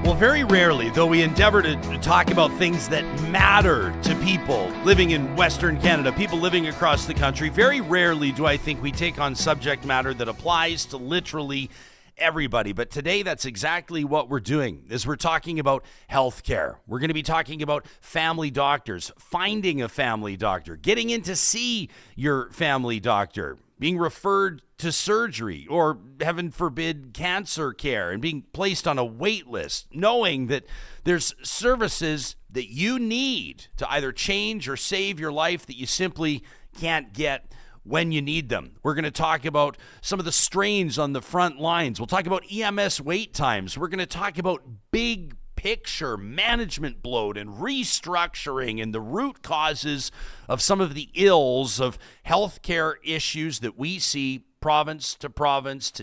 Well, very rarely, though we endeavor to talk about things that matter to people living in Western Canada, people living across the country, very rarely do I think we take on subject matter that applies to literally everybody. But today, that's exactly what we're doing, is we're talking about healthcare. We're going to be talking about family doctors, finding a family doctor, getting in to see your family doctor, being referred to surgery or, heaven forbid, cancer care, and being placed on a wait list, knowing that there's services that you need to either change or save your life that you simply can't get when you need them. We're going to talk about some of the strains on the front lines. We'll talk about EMS wait times. We're going to talk about big picture management bloat and restructuring and the root causes of some of the ills of healthcare issues that we see province to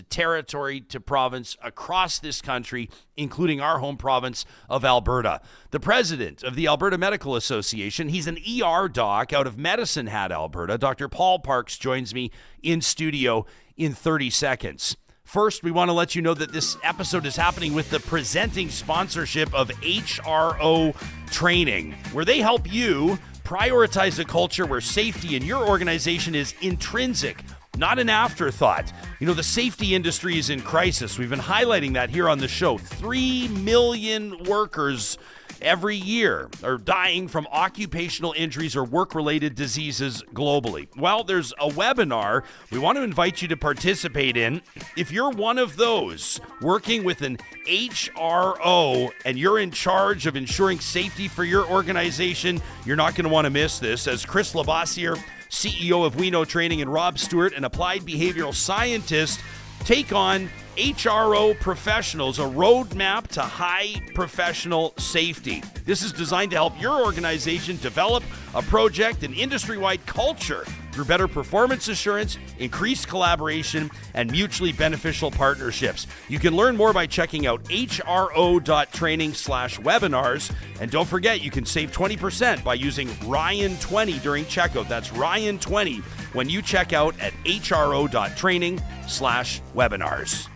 territory to province across this country, including our home province of Alberta. The president of the Alberta Medical Association, he's an ER doc out of Medicine Hat, Alberta. Dr. Paul Parks joins me in studio in 30 seconds. First, we want to let you know that this episode is happening with the presenting sponsorship of HRO Training, where they help you prioritize a culture where safety in your organization is intrinsic, not an afterthought. You know, the safety industry is in crisis. We've been highlighting that here on the show. 3 million workers every year are dying from occupational injuries or work-related diseases globally. Well, there's a webinar we want to invite you to participate in. If you're one of those working with an HRO and you're in charge of ensuring safety for your organization, you're not going to want to miss this. As Chris Labossiere, CEO of We Know Training, and Rob Stewart, an applied behavioral scientist, take on HRO Professionals, a roadmap to high professional safety. This is designed to help your organization develop a project and industry-wide culture through better performance assurance, increased collaboration, and mutually beneficial partnerships. You can learn more by checking out hro.training/webinars. And don't forget, you can save 20% by using Ryan20 during checkout. That's Ryan20 when you check out at hro.training/webinars.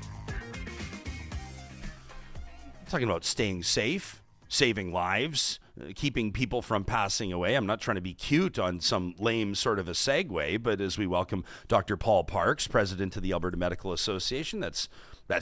Talking about staying safe, saving lives, keeping people from passing away. I'm not trying to be cute on some lame sort of a segue, but as we welcome Dr. Paul Parks, president of the Alberta Medical Association, that's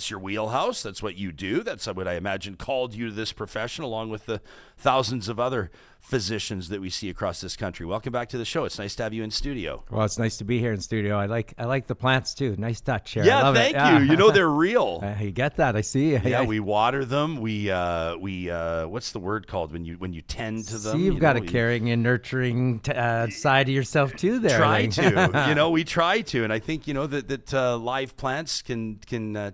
your wheelhouse. That's what you do. That's what I imagine called you to this profession, along with the thousands of other physicians that we see across this country. Welcome back to the show. It's nice to have you in studio. Well, it's nice to be here in studio. I like the plants too. Nice touch here. Yeah, I love thank it. Yeah. you. You know they're real. You get that? I see. Yeah, we water them. We what's the word called when you tend to them? See, you've got a caring and nurturing side of yourself too. There, try to. We try to, and I think that live plants can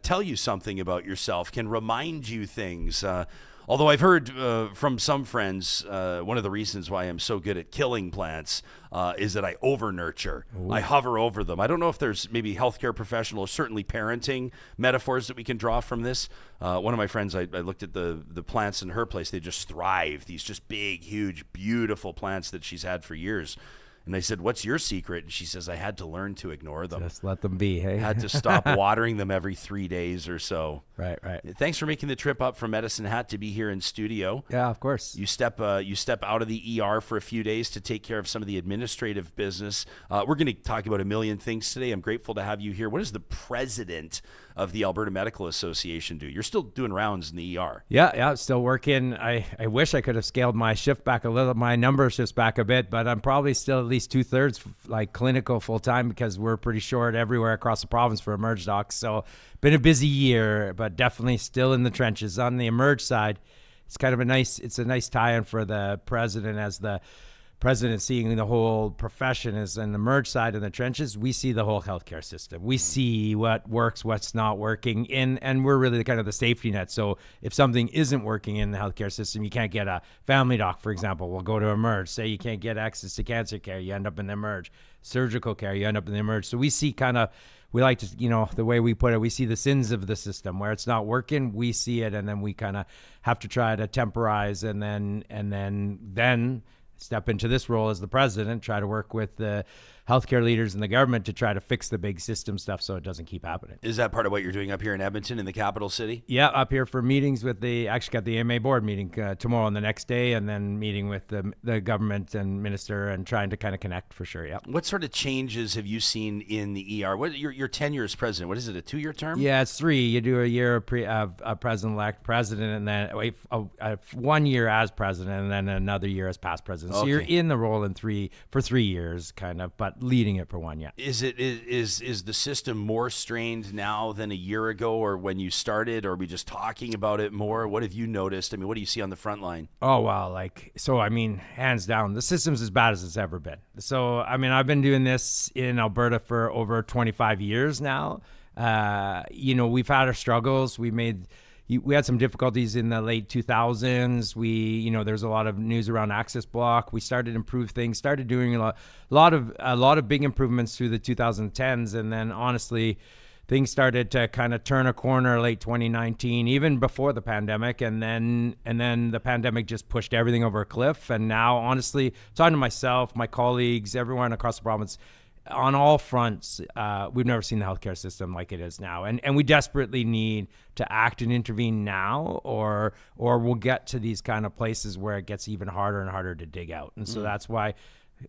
tell you something about yourself, can remind you things. Although I've heard from some friends, one of the reasons why I'm so good at killing plants is that I over-nurture. Ooh. I hover over them. I don't know if there's maybe healthcare professional or certainly parenting metaphors that we can draw from this. One of my friends, I looked at the plants in her place. They just thrive. These just big, huge, beautiful plants that she's had for years. And I said, "What's your secret?" And she says, "I had to learn to ignore them. Just let them be, hey? Had to stop watering them every 3 days or so." Right. Thanks for making the trip up from Medicine Hat to be here in studio. Yeah, of course. You step out of the ER for a few days to take care of some of the administrative business. We're going to talk about a million things today. I'm grateful to have you here. What does the president of the Alberta Medical Association do? You're still doing rounds in the ER. Yeah, still working. I wish I could have scaled my shift back a little, my number of shifts back a bit, but I'm probably still at least 2/3 like clinical full time because we're pretty short everywhere across the province for emerge docs. So been a busy year, but definitely still in the trenches. On the emerge side, it's kind of a nice tie-in for the president, as the president seeing the whole profession is in the emerge side in the trenches. We see the whole healthcare system. We see what works, what's not working, and we're really kind of the safety net. So if something isn't working in the healthcare system, you can't get a family doc, for example. We'll go to emerge. Say you can't get access to cancer care, you end up in the emerge. Surgical care, you end up in the emerge. So we see we like to, the way we put it, we see the sins of the system where it's not working. We see it, and then we kind of have to try to temporize, and then step into this role as the president, try to work with the healthcare leaders in the government to try to fix the big system stuff so it doesn't keep happening. Is that part of what you're doing up here in Edmonton, in the capital city? Yeah, up here for meetings with actually got the AMA board meeting tomorrow and the next day, and then meeting with the government and minister and trying to kind of connect for sure, yeah. What sort of changes have you seen in the ER? What your tenure as president, what is it, a 2-year term? Yeah, it's 3. You do a year of president-elect president, and then 1 year as president, and then another year as past president. So you're in the role for 3 years, kind of, but leading it for 1, yeah. Is the system more strained now than a year ago or when you started, or are we just talking about it more? What have you noticed? I mean, what do you see on the front line? Oh, well, hands down, the system's as bad as it's ever been. So, I mean, I've been doing this in Alberta for over 25 years now. We've had our struggles. We had some difficulties in the late 2000s. There's a lot of news around access block. We started to improve things, started doing a lot of big improvements through the 2010s. And then honestly, things started to kind of turn a corner late 2019, even before the pandemic. And then the pandemic just pushed everything over a cliff. And now, honestly, talking to myself, my colleagues, everyone across the province, on all fronts, we've never seen the healthcare system like it is now, and we desperately need to act and intervene now, or we'll get to these kind of places where it gets even harder and harder to dig out. And so that's why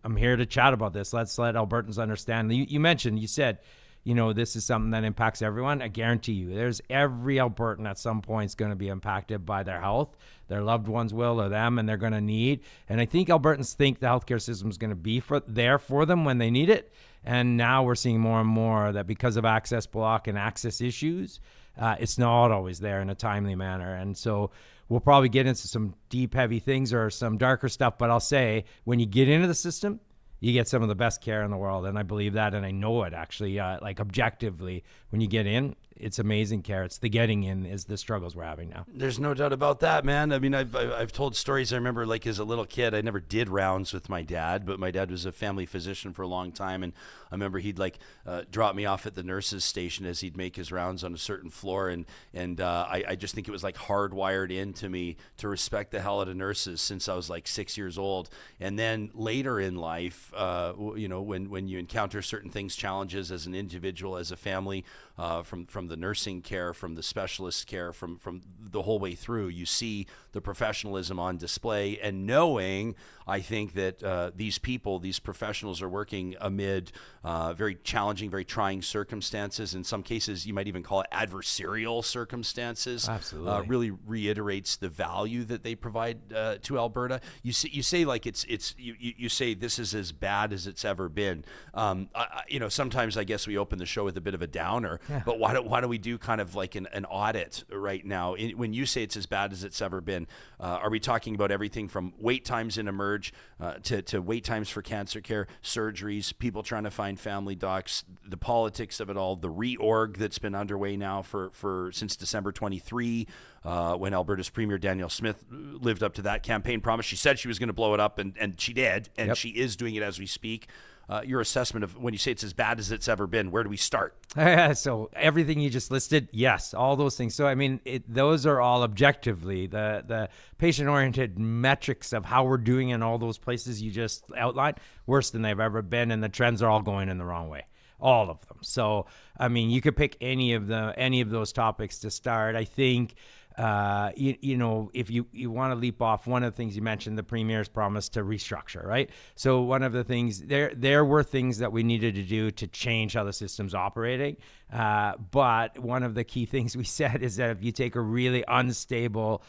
I'm here to chat about this. Let's let Albertans understand. You said, this is something that impacts everyone. I guarantee you, there's every Albertan at some point is going to be impacted by their health. Their loved ones will, or them, and they're going to need. And I think Albertans think the healthcare system is going to be there for them when they need it. And now we're seeing more and more that because of access block and access issues, it's not always there in a timely manner. And so we'll probably get into some deep, heavy things or some darker stuff. But I'll say, when you get into the system, you get some of the best care in the world. And I believe that, and I know it actually, objectively, when you get in, it's amazing care. It's the getting in is the struggles we're having now. There's no doubt about that, man. I mean, I've told stories. I remember, as a little kid, I never did rounds with my dad, but my dad was a family physician for a long time, and I remember he'd drop me off at the nurses' station as he'd make his rounds on a certain floor, and I just think it was hardwired into me to respect the hell out of nurses since I was 6 years old. And then later in life, when you encounter certain things, challenges as an individual, as a family, from the nursing care, from the specialist care, from the whole way through, you see the professionalism on display. And knowing, I think that these professionals are working amid very challenging, very trying circumstances. In some cases, you might even call it adversarial circumstances. Absolutely. Really reiterates the value that they provide to Alberta. You say you say this is as bad as it's ever been. Sometimes I guess we open the show with a bit of a downer, but why don't we do kind of an audit right now? When you say it's as bad as it's ever been, are we talking about everything from wait times in Emerge to wait times for cancer care, surgeries, people trying to find family docs, the politics of it all, the reorg that's been underway now for since December 23, when Alberta's Premier Danielle Smith lived up to that campaign promise. She said she was going to blow it up, and she did, and she is doing it as we speak. Your assessment of when you say it's as bad as it's ever been, where do we start? So everything you just listed, yes, all those things. So, I mean, those are all objectively the patient-oriented metrics of how we're doing in all those places you just outlined, worse than they've ever been, and the trends are all going in the wrong way. All of them. So, I mean, you could pick any of those topics to start. I think, if you want to leap off, one of the things you mentioned, the Premier's promise to restructure, right? So one of the things, there were things that we needed to do to change how the system's operating. But one of the key things we said is that if you take a really unstable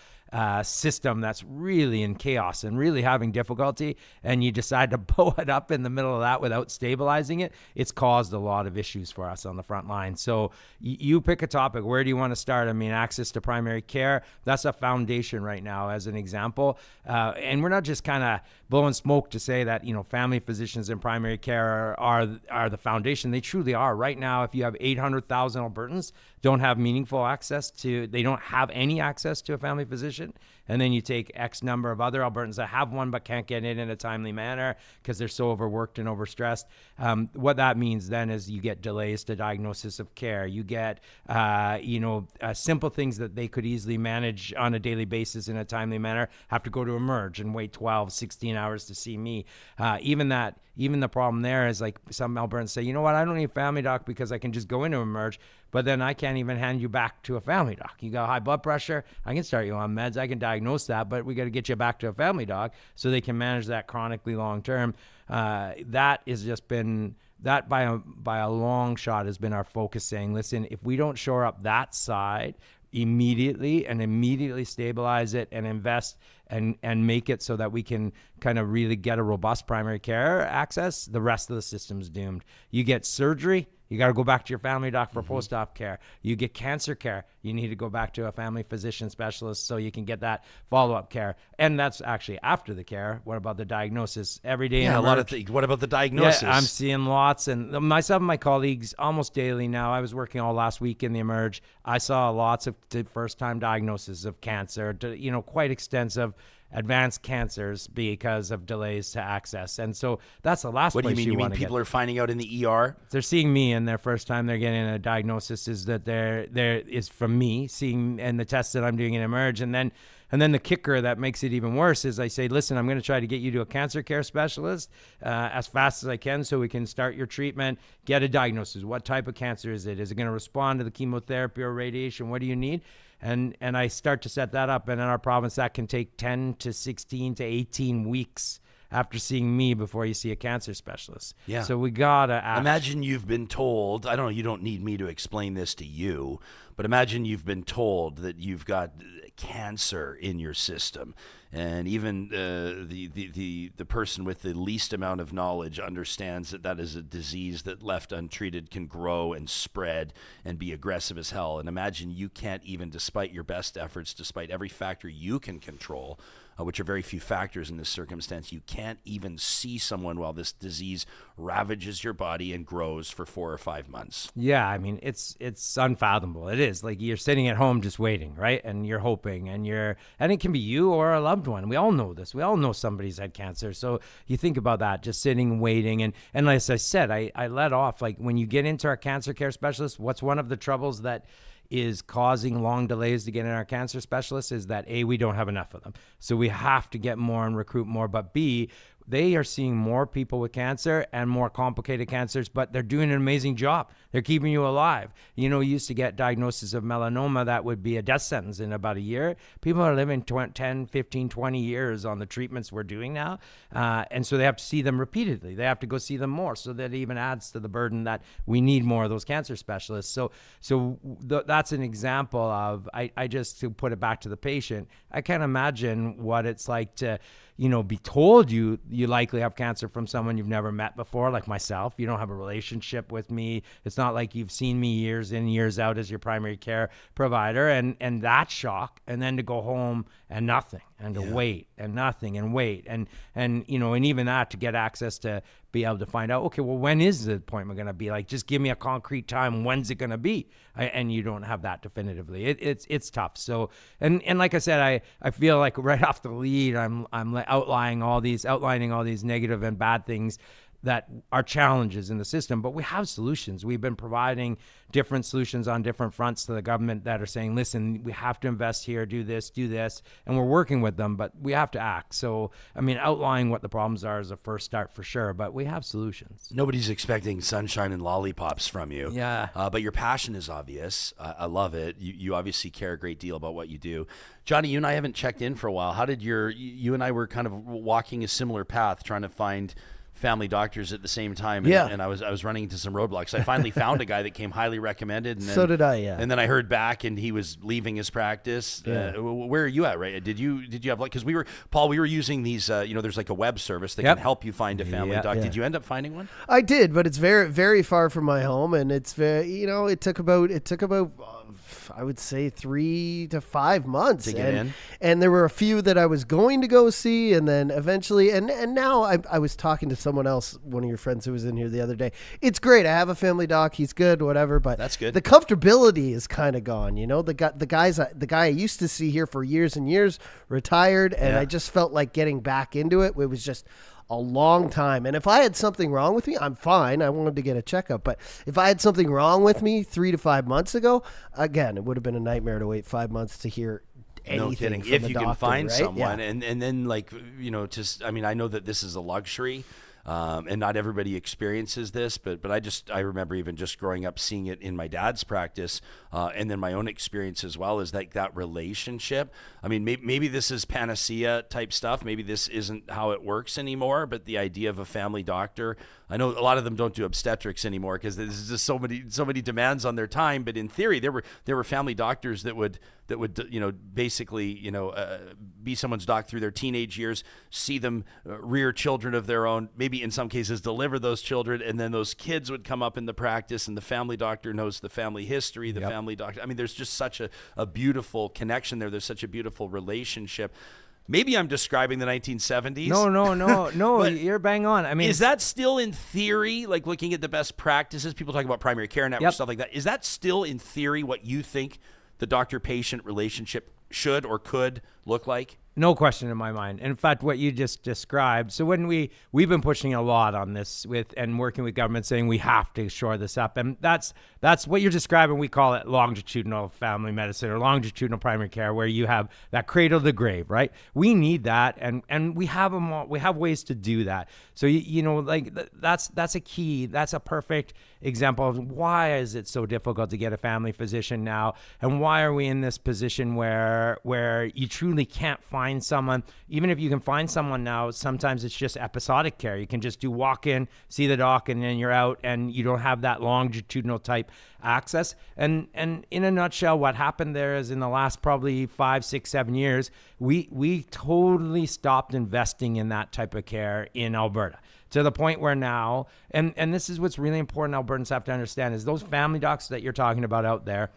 system that's really in chaos and really having difficulty, and you decide to blow it up in the middle of that without stabilizing it, it's caused a lot of issues for us on the front line. So you pick a topic. Where do you want to start? I mean, access to primary care, that's a foundation right now as an example. And we're not just kind of blowing smoke to say that, family physicians in primary care are the foundation. They truly are. Right now, if you have 800,000 Albertans don't have meaningful access they don't have any access to a family physician, and then you take X number of other Albertans that have one but can't get in a timely manner because they're so overworked and overstressed. What that means then is you get delays to diagnosis of care. You get, simple things that they could easily easily manage on a daily basis in a timely manner have to go to Emerge and wait 12, 16 hours to see me. Even the problem there is like some Albertans say, you know what, I don't need a family doc because I can just go into Emerge, but then I can't even hand you back to a family doc. You got high blood pressure, I can start you on meds, I can diagnose that, but we got to get you back to a family doc so they can manage that chronically long term. That has just been, that by a long shot has been our focus, saying, listen, if we don't shore up that side immediately stabilize it and invest and make it so that we can kind of really get a robust primary care access, the rest of the system's doomed. You get surgery, you got to go back to your family doc for post-op care. You get cancer care, you need to go back to a family physician specialist so you can get that follow-up care. And that's actually after the care. What about the diagnosis? Every day, a lot of things. What about the diagnosis? Yeah, I'm seeing lots, and myself and my colleagues almost daily now. I was working all last week in the Emerge. I saw lots of first-time diagnoses of cancer, quite extensive advanced cancers because of delays to access. And so that's the last place you want to get. What do you mean people are finding out in the ER? They're seeing me, and their first time they're getting a diagnosis is that there is from me seeing, and the tests that I'm doing in Emerge. And then the kicker that makes it even worse is I say, listen, I'm going to try to get you to a cancer care specialist as fast as I can so we can start your treatment, get a diagnosis. What type of cancer is it? Is it going to respond to the chemotherapy or radiation? What do you need? And I start to set that up. And in our province, that can take 10 to 16 to 18 weeks after seeing me before you see a cancer specialist. Yeah. So we got to act. Imagine you've been told, I don't know, you don't need me to explain this to you, but imagine you've been told that you've got cancer in your system. And even the person with the least amount of knowledge understands that that is a disease that left untreated can grow and spread and be aggressive as hell. And imagine you can't even, despite your best efforts, despite every factor you can control, which are very few factors in this circumstance, you can't even see someone while this disease ravages your body and grows for 4 or 5 months. Yeah, I mean, it's unfathomable. It is. Like, you're sitting at home just waiting, right? And you're hoping, and it can be you or a loved one. We all know this. We all know somebody's had cancer. So you think about that, just sitting and waiting. And as I said, I let off, like, when you get into our cancer care specialist, what's one of the troubles that is causing long delays to get in our cancer specialists is that A, we don't have enough of them. So we have to get more and recruit more. But B, they are seeing more people with cancer and more complicated cancers, but they're doing an amazing job. They're keeping you alive. You used to get diagnosis of melanoma that would be a death sentence in about a year. People are living 10, 15, 20 years on the treatments we're doing now. And so they have to see them repeatedly. They have to go see them more. So that even adds to the burden that we need more of those cancer specialists. So that's an example of, I just, to put it back to the patient, I can't imagine what it's like to, be told you likely have cancer from someone you've never met before, like myself. You don't have a relationship with me. It's not like you've seen me years in, years out as your primary care provider, and that shock, and then to go home and nothing, and to wait and nothing and wait, and even that, to get access to be able to find out, okay, well, when is the appointment going to be? Like, just give me a concrete time. When's it going to be? And you don't have that definitively. It's tough. So, and like I said, I feel like right off the lead, I'm outlining all these negative and bad things that are challenges in the system, but we have solutions. We've been providing different solutions on different fronts to the government that are saying, listen, we have to invest here, do this, and we're working with them, but we have to act. So, I mean, outlining what the problems are is a first start for sure, but we have solutions. Nobody's expecting sunshine and lollipops from you. Yeah. But your passion is obvious. I love it. You obviously care a great deal about what you do. Johnny, you and I haven't checked in for a while. How did you and I were kind of walking a similar path, trying to find family doctors at the same time, and I was running into some roadblocks. I finally found a guy that came highly recommended, and then, so did I. Yeah, and then I heard back, and he was leaving his practice. Yeah. Where are you at? Right? Did you have, like, because we were using these. There's like a web service that can help you find a family doc. Yeah. Did you end up finding one? I did, but it's very, very far from my home, and it's very, it took about I would say 3 to 5 months to get in. And there were a few that I was going to go see, and then eventually, and now I was talking to someone else, one of your friends who was in here the other day. It's great. I have a family doc. He's good, whatever. But that's good. The comfortability is kind of gone. The guy I used to see here for years and years retired, and I just felt like getting back into it. It was just a long time. And if I had something wrong with me, I'm fine. I wanted to get a checkup. But if I had something wrong with me 3 to 5 months ago, again, it would have been a nightmare to wait 5 months to hear anything no kidding. from If the you doctor, can find right? someone, Yeah. and then like, you know, just, I mean, I know that this is a luxury. And not everybody experiences this, but I remember even just growing up seeing it in my dad's practice, and then my own experience as well, is like that relationship. I mean, maybe this is panacea type stuff. Maybe this isn't how it works anymore, but the idea of a family doctor, I know a lot of them don't do obstetrics anymore because there's just so many demands on their time. But in theory, there were family doctors that would you know, basically, you know, be someone's doc through their teenage years, see them rear children of their own, maybe in some cases deliver those children, and then those kids would come up in the practice, and the family doctor knows the family history, the family doctor. I mean, there's just such a beautiful connection there. There's such a beautiful relationship. Maybe I'm describing the 1970s. No, you're bang on. I mean, is that still in theory, like looking at the best practices? People talk about primary care network, stuff like that. Is that still in theory what you think the doctor-patient relationship should or could look like? No question in my mind. In fact, what you just described. So when we've been pushing a lot on this and working with government, saying we have to shore this up, and that's what you're describing. We call it longitudinal family medicine or longitudinal primary care, where you have that cradle to grave, right? We need that, and we have them all, we have ways to do that. So you know, like that's a key. That's a perfect example of why is it so difficult to get a family physician now, and why are we in this position where you truly can't find someone. Even if you can find someone now, sometimes it's just episodic care. You can just do walk in, see the doc, and then you're out, and you don't have that longitudinal type access. And in a nutshell, what happened there is in the last probably 5, 6, 7 years, we totally stopped investing in that type of care in Alberta, to the point where now, and this is what's really important Albertans have to understand, is those family docs that you're talking about out there,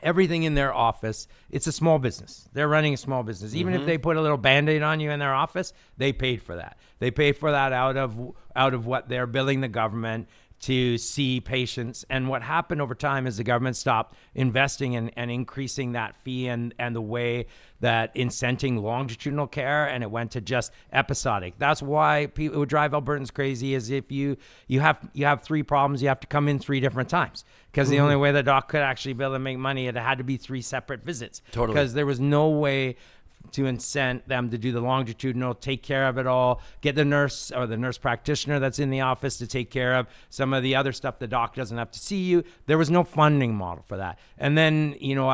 everything in their office, it's a small business. They're running a small business. Even if they put a little Band-Aid on you in their office, they paid for that. They pay for that out of what they're billing the government to see patients. And what happened over time is the government stopped investing and increasing that fee and the way that incenting longitudinal care, and it went to just episodic. That's why people, it would drive Albertans crazy, is if you have 3 problems, you have to come in 3 different times, because the only way the doc could actually be able to make money, it had to be 3 separate visits. Totally. Because there was no way to incent them to do the longitudinal, take care of it all, get the nurse or the nurse practitioner that's in the office to take care of some of the other stuff. The doc doesn't have to see you. There was no funding model for that. And then, you know,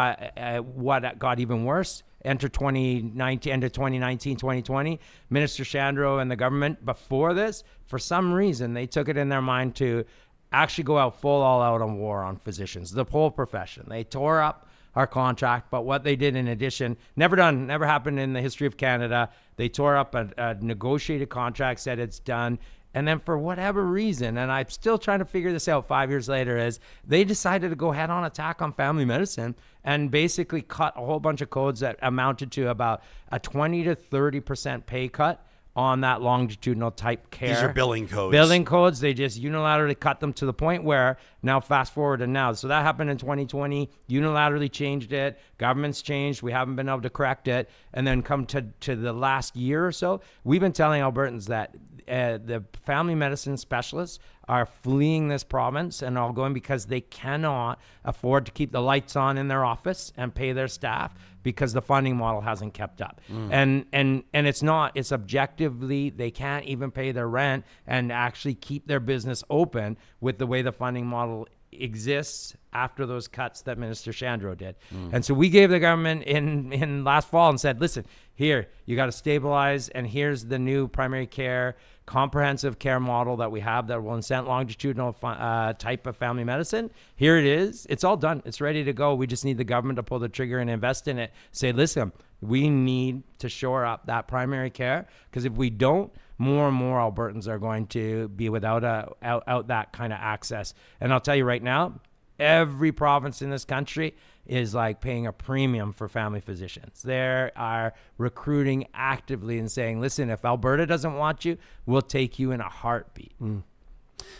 what got even worse, end of 2019, 2020, Minister Shandro and the government before this, for some reason, they took it in their mind to actually go out all out on war on physicians, the whole profession. They tore up our contract, but what they did in addition, never happened in the history of Canada. They tore up a negotiated contract, said it's done, and then for whatever reason, and I'm still trying to figure this out 5 years later, is they decided to go head-on attack on family medicine and basically cut a whole bunch of codes that amounted to about a 20 to 30% pay cut on that longitudinal type care. These are billing codes. Billing codes, they just unilaterally cut them to the point where now fast forward to now. So that happened in 2020, unilaterally changed it. Government's changed. We haven't been able to correct it. And then come to the last year or so, we've been telling Albertans that the family medicine specialists are fleeing this province and all going because they cannot afford to keep the lights on in their office and pay their staff because the funding model hasn't kept up. And it's objectively, they can't even pay their rent and actually keep their business open with the way the funding model exists after those cuts that Minister Shandro did. And so we gave the government in last fall and said, listen, here, you got to stabilize, and here's the new primary care, comprehensive care model that we have that will incent longitudinal type of family medicine. Here it is. It's all done. It's ready to go. We just need the government to pull the trigger and invest in it. Say, listen, we need to shore up that primary care, because if we don't, more and more Albertans are going to be without out that kind of access. And I'll tell you right now, every province in this country is like paying a premium for family physicians. They are recruiting actively and saying, listen, if Alberta doesn't want you, we'll take you in a heartbeat.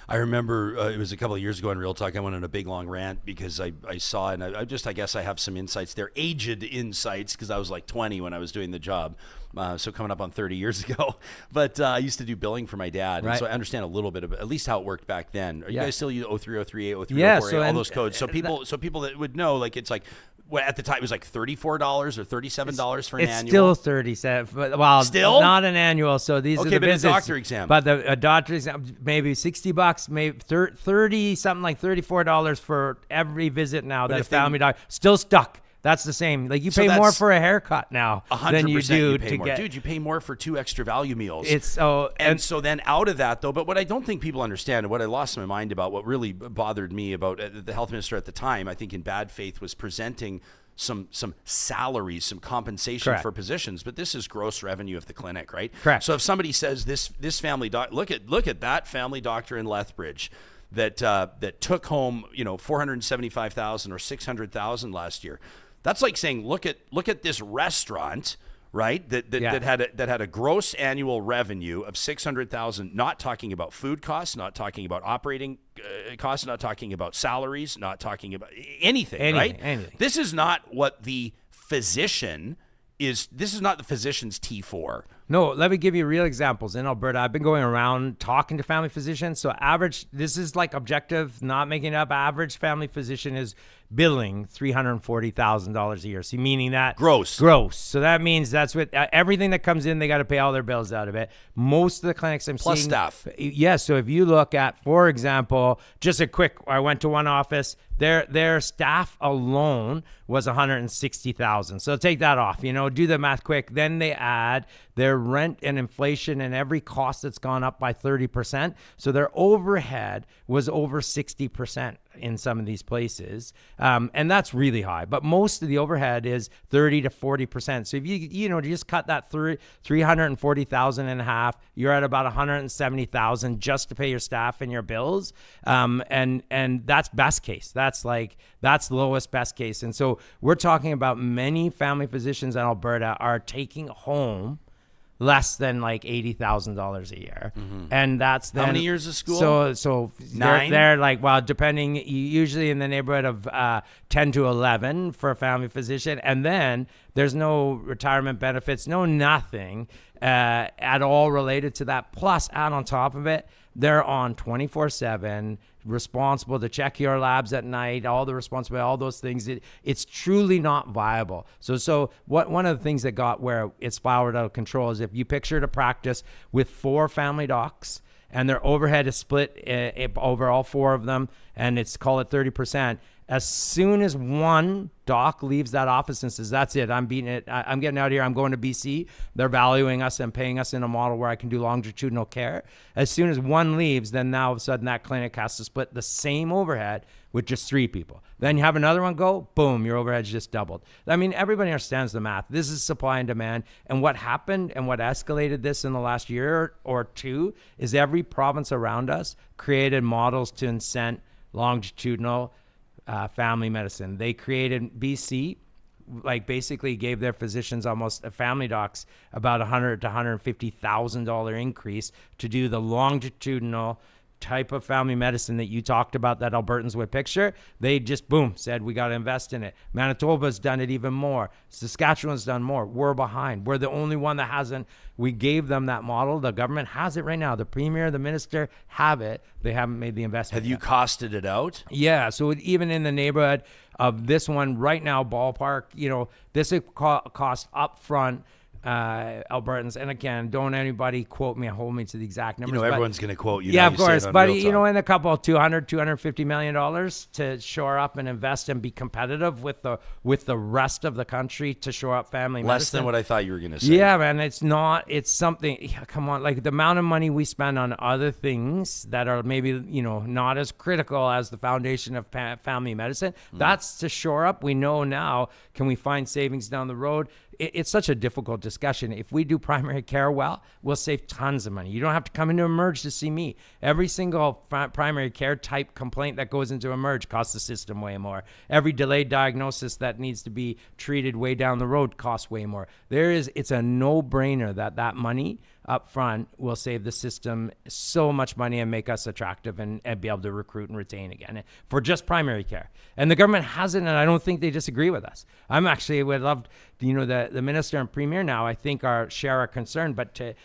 I remember it was a couple of years ago in Real Talk. I went on a big long rant because I saw, and I guess I have some insights there, aged insights, because I was like 20 when I was doing the job. So coming up on 30 years ago. But I used to do billing for my dad. Right. And so I understand a little bit of at least how it worked back then. Are you guys still use 03, 03, 03, Yeah, 04, so all and- those codes? So people that would know, like, it's like, well, at the time it was like $34 or $37 for an It's annual. still 37. Well, Still? not an annual. So these Okay, are the but a visits. doctor exam. But a doctor exam, maybe $60, maybe 30, something like $34 for every visit now. That a if they- family doctor still stuck. That's the same. Like you So pay more that's for a haircut now 100% than you do pay to more. get. Dude, you pay more for 2 extra value meals. It's so And so then out of that, though, but what I don't think people understand, and what I lost my mind about, what really bothered me about the health minister at the time, I think in bad faith, was presenting some salaries, some compensation Correct. for positions, but this is gross revenue of the clinic, right? Correct. So if somebody says this family doc, look at that family doctor in Lethbridge that took home $475,000 or $600,000 last year. That's like saying look at this restaurant, right? That had a gross annual revenue of $600,000. Not talking about food costs, not talking about operating costs, not talking about salaries, not talking about anything, right? Anything. This is not what the physician is. This is not the physician's T4. No, let me give you real examples. In Alberta, I've been going around talking to family physicians. So this is like objective, not making it up. Average family physician is billing $340,000 a year. So meaning that Gross. So that means that's what everything that comes in, they got to pay all their bills out of it. Most of the clinics I'm Plus seeing, staff. Yes. So if you look at, for example, just a quick, I went to one office. Their staff alone was $160,000. So take that off. Do the math quick. Then they add their rent and inflation and every cost that's gone up by 30%. So their overhead was over 60% in some of these places. And that's really high. But most of the overhead is 30 to 40%. So if you just cut that $340,000 in half, you're at about $170,000 just to pay your staff and your bills. And that's best case. That's lowest best case. And so we're talking about many family physicians in Alberta are taking home less than like $80,000 a year. And that's then How many years of school? So 9? they're like, well, depending, usually in the neighborhood of 10 to 11 for a family physician. And then there's no retirement benefits, no nothing at all related to that. Plus, add on top of it, they're on 24/7, responsible to check your labs at night, all the responsibility, all those things. It's truly not viable. So one of the things that got where it spiraled out of control is if you pictured a practice with 4 family docs and their overhead is split over all 4 of them, and call it 30%. As soon as one doc leaves that office and says, that's it, I'm beating it, I'm getting out of here, I'm going to BC, they're valuing us and paying us in a model where I can do longitudinal care. As soon as one leaves, then now all of a sudden that clinic has to split the same overhead with just 3 people. Then you have another one go, boom, your overhead's just doubled. I mean, everybody understands the math. This is supply and demand. And what happened and what escalated this in the last year or 2 is every province around us created models to incent longitudinal family medicine. They created BC, basically gave their physicians, almost family docs, about $100,000 to $150,000 increase to do the longitudinal type of family medicine that you talked about that Albertans would picture. They just, boom, said, we got to invest in it. Manitoba's done it even more. Saskatchewan's done more. We're behind. We're the only one that hasn't. We gave them that model. The government has it right now. The premier, the minister have it. They haven't made the investment. Have you costed it out? Yeah. So even in the neighborhood of this one right now, ballpark, this would cost upfront Albertans. And again, don't anybody quote me, hold me to the exact numbers. Everyone's going to quote you. Yeah, now of you say course. it on But, Real Talk. in a couple of $250 million to shore up and invest and be competitive with the rest of the country to shore up family Less medicine. than what I thought you were going to say. Yeah, man, it's something, come on, like the amount of money we spend on other things that are maybe, not as critical as the foundation of family medicine, that's to shore up. We know now, can we find savings down the road? It's such a difficult discussion. If we do primary care well, we'll save tons of money. You don't have to come into Emerge to see me. Every single primary care type complaint that goes into Emerge costs the system way more. Every delayed diagnosis that needs to be treated way down the road costs way more. It's a no-brainer that money up front will save the system so much money and make us attractive and be able to recruit and retain again for just primary care. And the government hasn't, and I don't think they disagree with us. I'm actually would love, the minister and premier now, I think share our concern, but to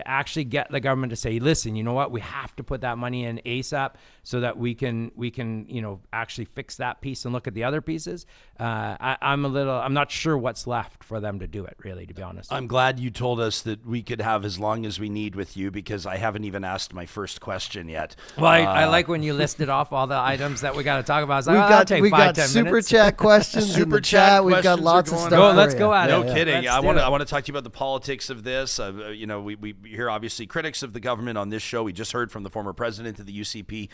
actually get the government to say, listen, you know what, we have to put that money in ASAP so that we can actually fix that piece and look at the other pieces. I'm not sure what's left for them to do it, really, to be honest. I'm glad you told us that we could have as long as we need with you, because I haven't even asked my first question yet. Well, I like when you listed off all the items that we got to talk about. I was like, we got super chat questions in the chat. We've got lots of stuff. Let's go at it. No kidding. I want to talk to you about the politics of this. We hear obviously critics of the government on this show. We just heard from the former president of the UCP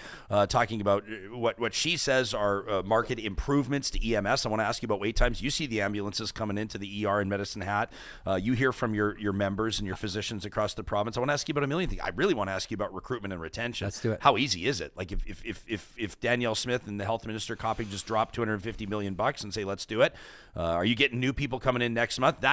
talking about what she says are market improvements to EMS. I want to ask you about wait times. You see the ambulances coming into the ER in Medicine Hat. You hear from your members and your physicians across the province. I want to ask you about a million things. I really want to ask you about recruitment and retention. Let's do it. How easy is it? Like if Danielle Smith and the health minister copy just drop $250 million and say, let's do it. Are you getting new people coming in next month?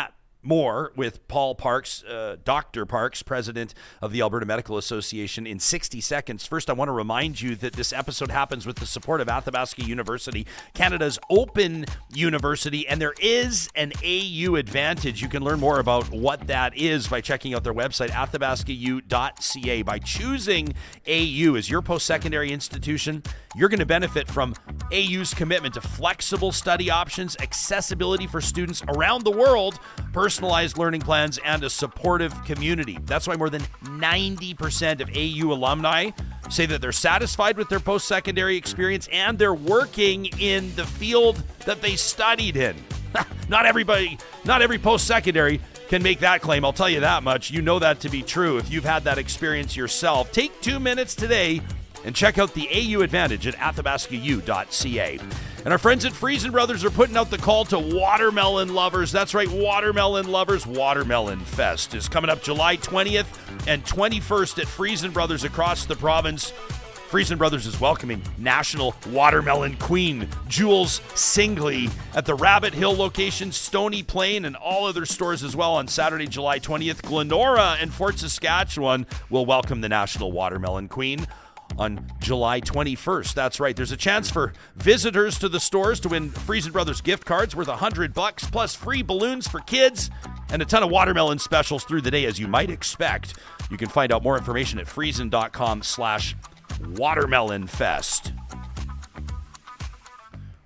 More with Paul Parks, Dr. Parks, president of the Alberta Medical Association, in 60 seconds. First, I want to remind you that this episode happens with the support of Athabasca University, Canada's open university, and there is an AU advantage. You can learn more about what that is by checking out their website, athabascau.ca. By choosing AU as your post-secondary institution, you're going to benefit from AU's commitment to flexible study options, accessibility for students around the world, personalized learning plans, and a supportive community. That's why more than 90% of AU alumni say that they're satisfied with their post-secondary experience and they're working in the field that they studied in. Not every post-secondary can make that claim. I'll tell you that much. You know that to be true if you've had that experience yourself. Take 2 minutes today and check out the AU Advantage at athabascau.ca. And our friends at Friesen Brothers are putting out the call to watermelon lovers. That's right, watermelon lovers. Watermelon Fest is coming up July 20th and 21st at Friesen Brothers across the province. Friesen Brothers is welcoming National Watermelon Queen Jules Singley at the Rabbit Hill location, Stony Plain, and all other stores as well on Saturday, July 20th. Glenora and Fort Saskatchewan will welcome the National Watermelon Queen on July 21st. That's right. There's a chance for visitors to the stores to win Friesen Brothers gift cards worth $100, plus free balloons for kids and a ton of watermelon specials through the day, as you might expect. You can find out more information at friesen.com/watermelonfest.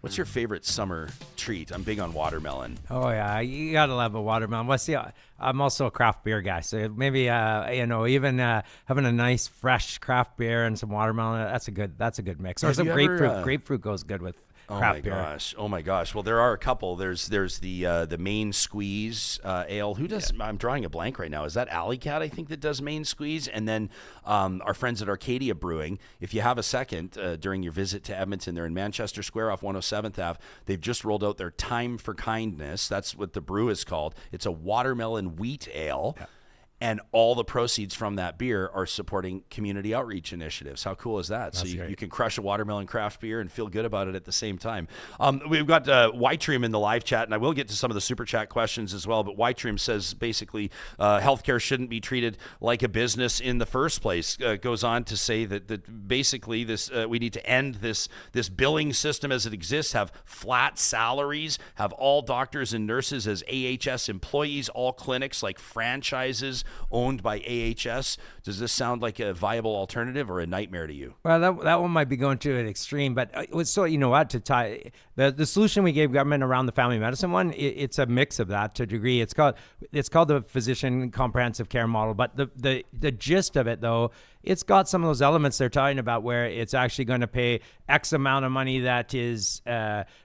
What's your favorite summer treat? I'm big on watermelon. Oh yeah, you gotta love a watermelon. Well, see, I'm also a craft beer guy, so maybe even having a nice fresh craft beer and some watermelon, that's a good mix. Or some grapefruit. Grapefruit goes good with craft beer. Oh my gosh. Well, there are a couple. There's the Main Squeeze ale. Who does? Yeah. I'm drawing a blank right now. Is that Alley Cat? I think that does Main Squeeze. And then our friends at Arcadia Brewing. If you have a second during your visit to Edmonton, they're in Manchester Square off 107th Ave. They've just rolled out their Time for Kindness. That's what the brew is called. It's a watermelon wheat ale. Yeah. And all the proceeds from that beer are supporting community outreach initiatives. How cool is that? That's so you can crush a watermelon craft beer and feel good about it at the same time. We've got Whitream in the live chat, and I will get to some of the super chat questions as well. But Whitream says basically healthcare shouldn't be treated like a business in the first place. Goes on to say that basically this we need to end this billing system as it exists, have flat salaries, have all doctors and nurses as AHS employees, all clinics like franchises owned by AHS. Does this sound like a viable alternative or a nightmare to you? Well, that one might be going to an extreme, but so you know what, to tie the solution we gave government around the family medicine one, it's a mix of that to a degree. It's called the physician comprehensive care model, but the gist of it though, it's got some of those elements they're talking about where it's actually going to pay X amount of money that is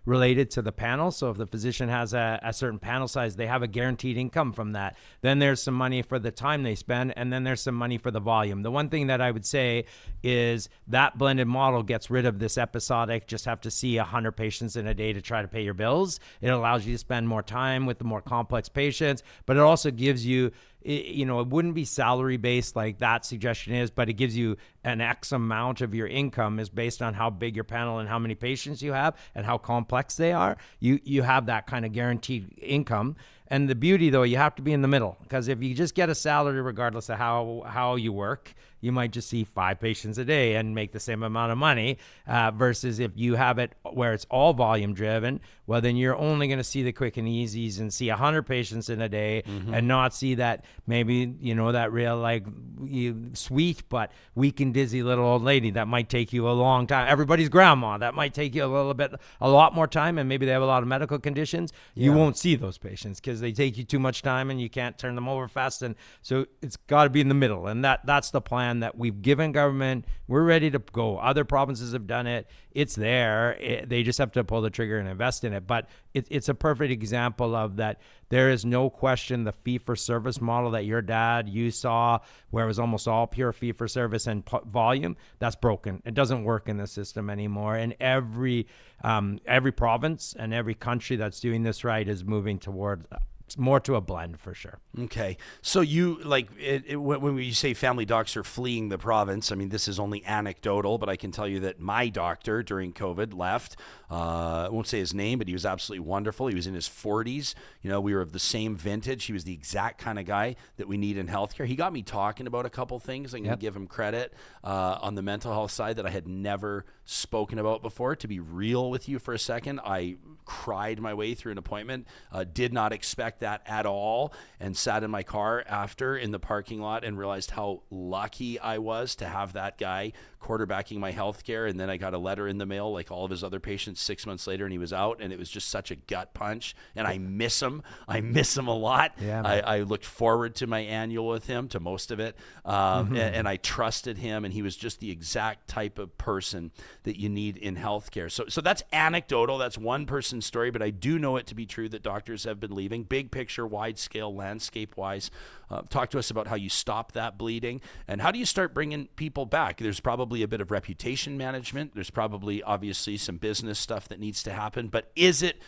related to the panel. So if the physician has a certain panel size, they have a guaranteed income from that. Then there's some money for the time they spend, and then there's some money for the volume. The one thing that I would say is that blended model gets rid of this episodic, just have to see 100 patients in a day to try to pay your bills. It allows you to spend more time with the more complex patients, but it also gives you, it wouldn't be salary based like that suggestion is, but it gives you an X amount of your income is based on how big your panel and how many patients you have and how complex they are. You have that kind of guaranteed income. And the beauty, though, you have to be in the middle, because if you just get a salary, regardless of how you work, you might just see 5 patients a day and make the same amount of money, versus if you have it where it's all volume driven, well, then you're only going to see the quick and easies and see 100 patients in a day, and not see that maybe, that real sweet but weak and dizzy little old lady that might take you a long time. Everybody's grandma, that might take you a lot more time, and maybe they have a lot of medical conditions. You won't see those patients because they take you too much time and you can't turn them over fast. And so it's got to be in the middle, and that's the plan that we've given government. We're ready to go. Other provinces have done it. It's there. They just have to pull the trigger and invest in it. But it's a perfect example of that. There is no question the fee-for-service model that you saw, where it was almost all pure fee-for-service and volume, that's broken. It doesn't work in the system anymore. And every province and every country that's doing this right is moving toward more to a blend, for sure. Okay. So you when we say family docs are fleeing the province, I mean, this is only anecdotal, but I can tell you that my doctor during COVID left. I won't say his name, but he was absolutely wonderful. He was in his 40s. We were of the same vintage. He was the exact kind of guy that we need in healthcare. He got me talking about a couple things. I'm going to give him credit on the mental health side that I had never spoken about before. To be real with you for a second, I cried my way through an appointment, did not expect that at all, and sat in my car after in the parking lot and realized how lucky I was to have that guy quarterbacking my healthcare. And then I got a letter in the mail, like all of his other patients, 6 months later, and he was out, and it was just such a gut punch. And I miss him. I miss him a lot. Yeah, I looked forward to my annual with him, to most of it, and I trusted him, and he was just the exact type of person that you need in healthcare. So that's anecdotal. That's one person's story, but I do know it to be true that doctors have been leaving. Big picture, wide scale, landscape-wise. Talk to us about how you stop that bleeding, and how do you start bringing people back? There's probably a bit of reputation management. There's probably, obviously, some business stuff that needs to happen, but is it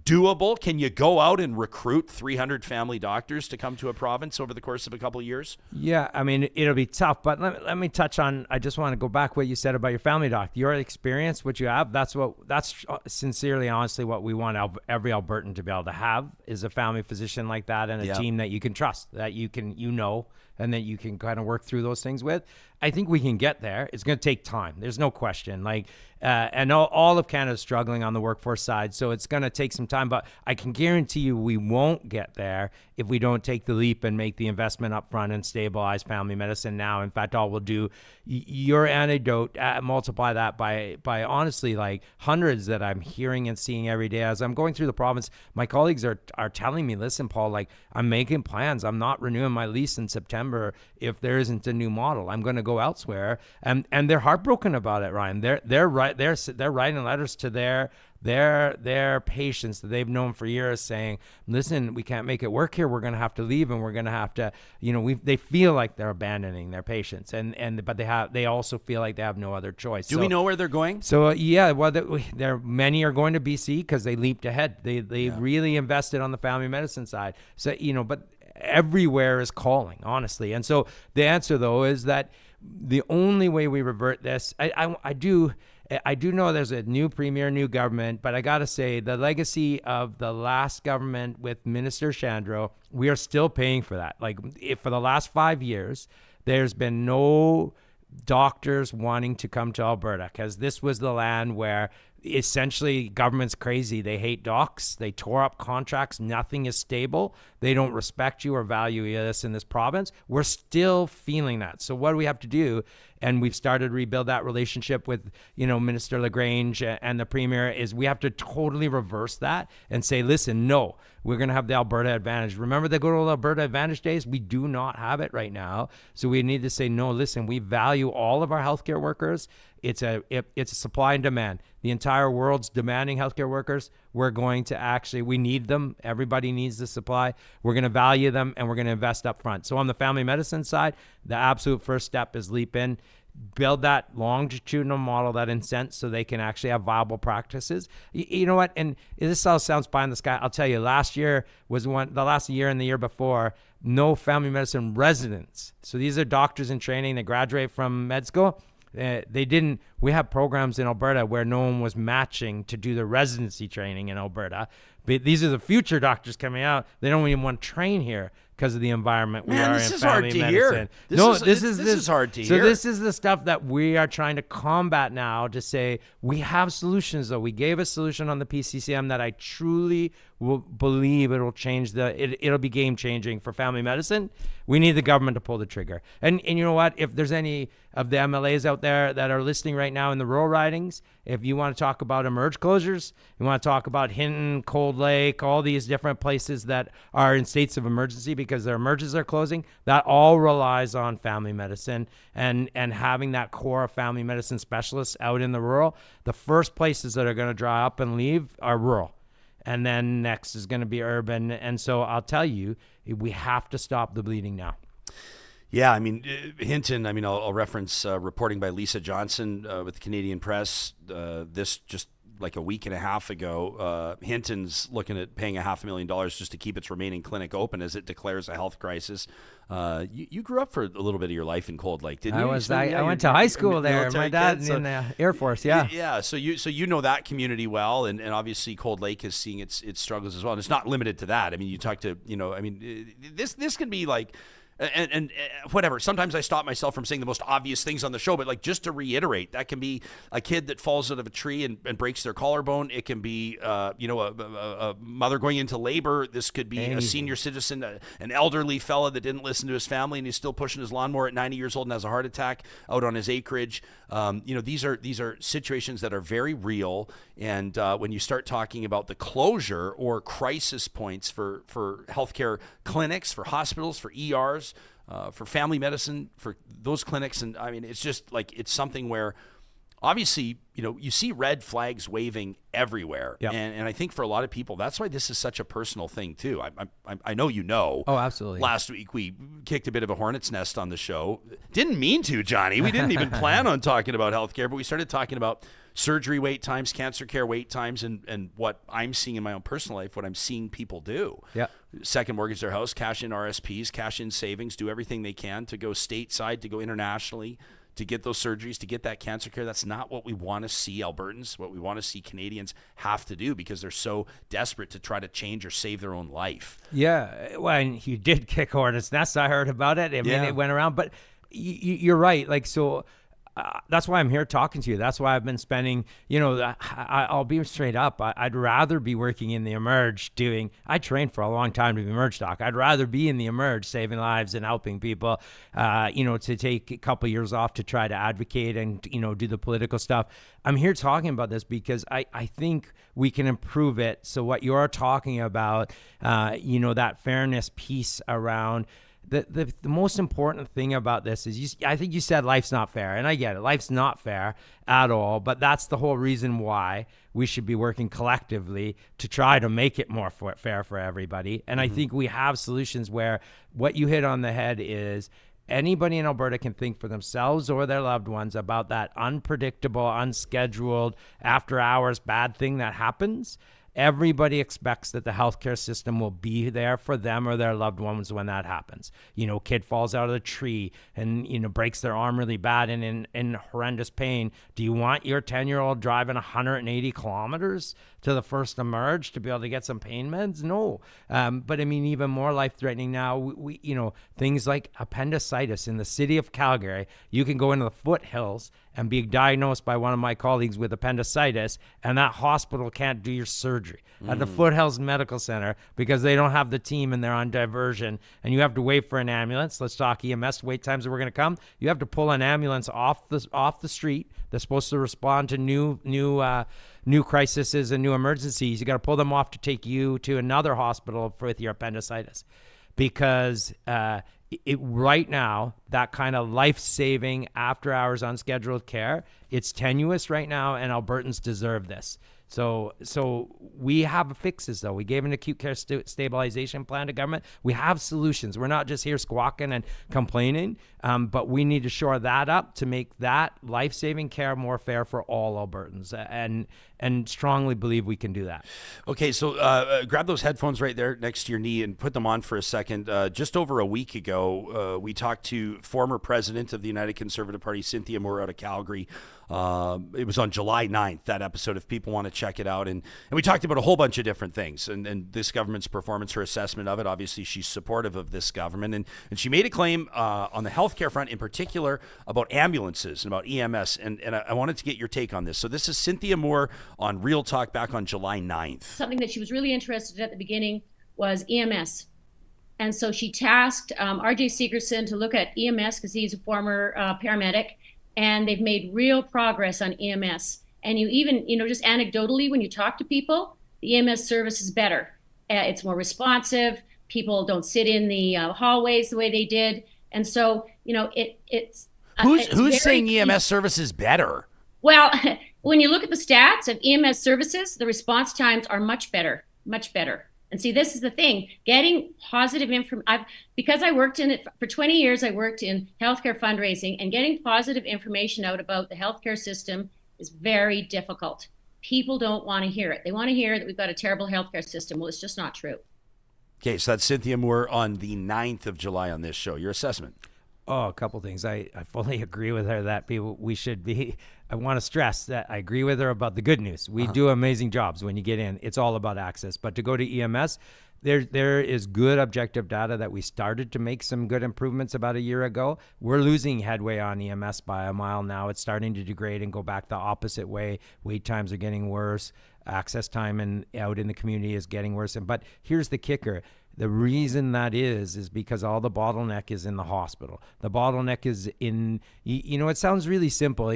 doable? Can you go out and recruit 300 family doctors to come to a province over the course of a couple of years? Yeah, I mean, it'll be tough, but let me touch on, I just want to go back what you said about your family doc. Your experience, what you have, that's sincerely, honestly, what we want every Albertan to be able to have, is a family physician like that, and a team that you can trust, that you can, and that you can kind of work through those things with. I think we can get there. It's going to take time. There's no question. And all of Canada is struggling on the workforce side, so it's going to take some time. But I can guarantee you we won't get there if we don't take the leap and make the investment up front and stabilize family medicine now. In fact, all we'll do, your anecdote, multiply that by honestly, hundreds that I'm hearing and seeing every day. As I'm going through the province, my colleagues are telling me, listen, Paul, I'm making plans. I'm not renewing my lease in September if there isn't a new model. I'm going to go elsewhere, and they're heartbroken about it, Ryan. They're writing letters to their patients that they've known for years, saying, listen, we can't make it work here. We're going to have to leave, and we're going to have to, they feel like they're abandoning their patients, but they also feel like they have no other choice. Do we know where they're going? So many are going to BC because they leaped ahead. They really invested on the family medicine side. So but everywhere is calling, honestly. And so the answer, though, is that the only way we revert this, I do know there's a new premier, new government, but I got to say the legacy of the last government with Minister Chandro, we are still paying for that. For the last 5 years, there's been no doctors wanting to come to Alberta, because this was the land where essentially government's crazy. They hate docs. They tore up contracts. Nothing is stable. They don't respect you or value us in this province. We're still feeling that. So what do we have to do? And we've started to rebuild that relationship with, Minister LaGrange and the Premier, is we have to totally reverse that and say, listen, no, we're going to have the Alberta Advantage. Remember the good old Alberta Advantage days? We do not have it right now. So we need to say, no, listen, we value all of our healthcare workers. It's a supply and demand. The entire world's demanding healthcare workers. We're going to we need them. Everybody needs the supply. We're going to value them, and we're going to invest up front. So on the family medicine side, the absolute first step is leap in, build that longitudinal model that incents so they can actually have viable practices. You know what? And this all sounds pie in the sky. I'll tell you, last year was the last year and the year before, no family medicine residents. So these are doctors in training that graduate from med school. We have programs in Alberta where no one was matching to do the residency training in Alberta. But these are the future doctors coming out. They don't even want to train here because of the environment we are in. This is family hard to medicine. hear. This is hard to so hear. So this is the stuff that we are trying to combat now, to say we have solutions, though. We gave a solution on the PCCM that I truly will believe it'll change it'll be game changing for family medicine. We need the government to pull the trigger. And you know what? If there's any of the MLAs out there that are listening right now in the rural ridings, if you want to talk about emerge closures, you want to talk about Hinton, Cold Lake, all these different places that are in states of emergency because their emerges are closing, that all relies on family medicine and having that core of family medicine specialists out in the rural. The first places that are going to dry up and leave are rural. And then next is going to be urban. And so I'll tell you, we have to stop the bleeding now. Yeah, I mean, Hinton, I'll reference reporting by Lisa Johnson with the Canadian Press this just like a week and a half ago. Hinton's looking at paying $500,000 just to keep its remaining clinic open as it declares a health crisis. You grew up for a little bit of your life in Cold Lake, didn't you? I went to high school there. My dad in the Air Force, yeah. Yeah, so you know that community well, and obviously Cold Lake is seeing its struggles as well. And it's not limited to that. I mean, you talk to, this can be like, and whatever. Sometimes I stop myself from saying the most obvious things on the show, but like just to reiterate, that can be a kid that falls out of a tree and breaks their collarbone. It can be, a mother going into labor. This could be a senior citizen, an elderly fella that didn't listen to his family and he's still pushing his lawnmower at 90 years old and has a heart attack out on his acreage. These are situations that are very real. And when you start talking about the closure or crisis points for healthcare clinics, for hospitals, for ERs, for family medicine, for those clinics. And I mean, it's just like, it's something where obviously, you see red flags waving everywhere. Yep. And I think for a lot of people, that's why this is such a personal thing too. I know you know. Oh, absolutely. Last week we kicked a bit of a hornet's nest on the show. Didn't mean to, Johnny. We didn't even plan on talking about healthcare, but we started talking about surgery wait times, cancer care wait times, and what I'm seeing in my own personal life, what I'm seeing people do. Yeah. Second mortgage their house, cash in RSPs, cash in savings, do everything they can to go stateside, to go internationally, to get those surgeries, to get that cancer care. That's not what we want to see Albertans, what we want to see Canadians have to do because they're so desperate to try to change or save their own life. Yeah, well, and you did kick hornet's nest. I heard about it. I mean, it went around, but you're right. Like, so that's why I'm here talking to you. That's why I've been spending, I'll be straight up. I'd rather be working in the emerge I trained for a long time to be emerge doc. I'd rather be in the emerge saving lives and helping people, to take a couple years off to try to advocate and, do the political stuff. I'm here talking about this because I think we can improve it. So what you're talking about, that fairness piece around the most important thing about this is I think you said life's not fair, and I get it. Life's not fair at all, but that's the whole reason why we should be working collectively to try to make it more fair for everybody. And I think we have solutions where what you hit on the head is anybody in Alberta can think for themselves or their loved ones about that unpredictable, unscheduled, after hours bad thing that happens. Everybody expects that the healthcare system will be there for them or their loved ones when that happens. Kid falls out of the tree and, breaks their arm really bad and in horrendous pain. Do you want your 10-year-old driving 180 kilometers to the first emerge to be able to get some pain meds? No. But I mean, even more life-threatening now, we things like appendicitis in the city of Calgary. You can go into the foothills and be diagnosed by one of my colleagues with appendicitis, and that hospital can't do your surgery at the Foothills Medical Center because they don't have the team and they're on diversion, and you have to wait for an ambulance. Let's talk EMS wait times that we're going to come. You have to pull an ambulance off the street that's supposed to respond to new crises and new emergencies. You got to pull them off to take you to another hospital with your appendicitis because right now, that kind of life-saving after-hours unscheduled care, it's tenuous right now, and Albertans deserve this. So we have fixes, though. We gave an acute care stabilization plan to government. We have solutions. We're not just here squawking and complaining, but we need to shore that up to make that life-saving care more fair for all Albertans, and strongly believe we can do that. Okay, so grab those headphones right there next to your knee and put them on for a second. Just over a week ago, we talked to former president of the United Conservative Party, Cynthia Moore, out of Calgary, It was on July 9th, that episode, if people want to check it out. And we talked about a whole bunch of different things and this government's performance, her assessment of it. Obviously, she's supportive of this government. And she made a claim on the healthcare front in particular about ambulances and about EMS. And I wanted to get your take on this. So this is Cynthia Moore on Real Talk back on July 9th. Something that she was really interested in at the beginning was EMS. And so she tasked RJ Segerson to look at EMS because he's a former paramedic, and they've made real progress on EMS. And you even, just anecdotally, when you talk to people, the EMS service is better. It's more responsive. People don't sit in the hallways the way they did. And so, it's Who's saying EMS service is better? Well, when you look at the stats of EMS services, the response times are much better, much better. And see, this is the thing, getting positive information. Because I worked in it for 20 years, I worked in healthcare fundraising, and getting positive information out about the healthcare system is very difficult. People don't want to hear it. They want to hear that we've got a terrible healthcare system. Well, it's just not true. Okay, so that's Cynthia Moore on the 9th of July on this show. Your assessment? Oh, a couple things. I fully agree with her that we should be. I want to stress that I agree with her about the good news. We do amazing jobs when you get in. It's all about access. But to go to EMS, there is good objective data that we started to make some good improvements about a year ago. We're losing headway on EMS by a mile now. It's starting to degrade and go back the opposite way. Wait times are getting worse. Access time out in the community is getting worse. But here's the kicker. The reason that is because all the bottleneck is in the hospital. The bottleneck is in, it sounds really simple.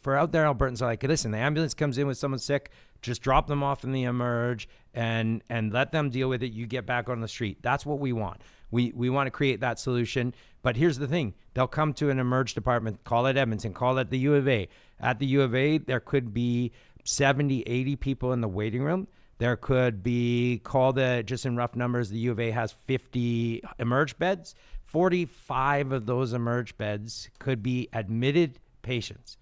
For out there, Albertans are like, listen, the ambulance comes in with someone sick, just drop them off in the emerge and let them deal with it. You get back on the street. That's what we want. We want to create that solution. But here's the thing. They'll come to an emerge department, call it Edmonton, call it the U of A. At the U of A, there could be 70, 80 people in the waiting room. There could be, just in rough numbers, the U of A has 50 emerge beds. 45 of those emerge beds could be admitted patients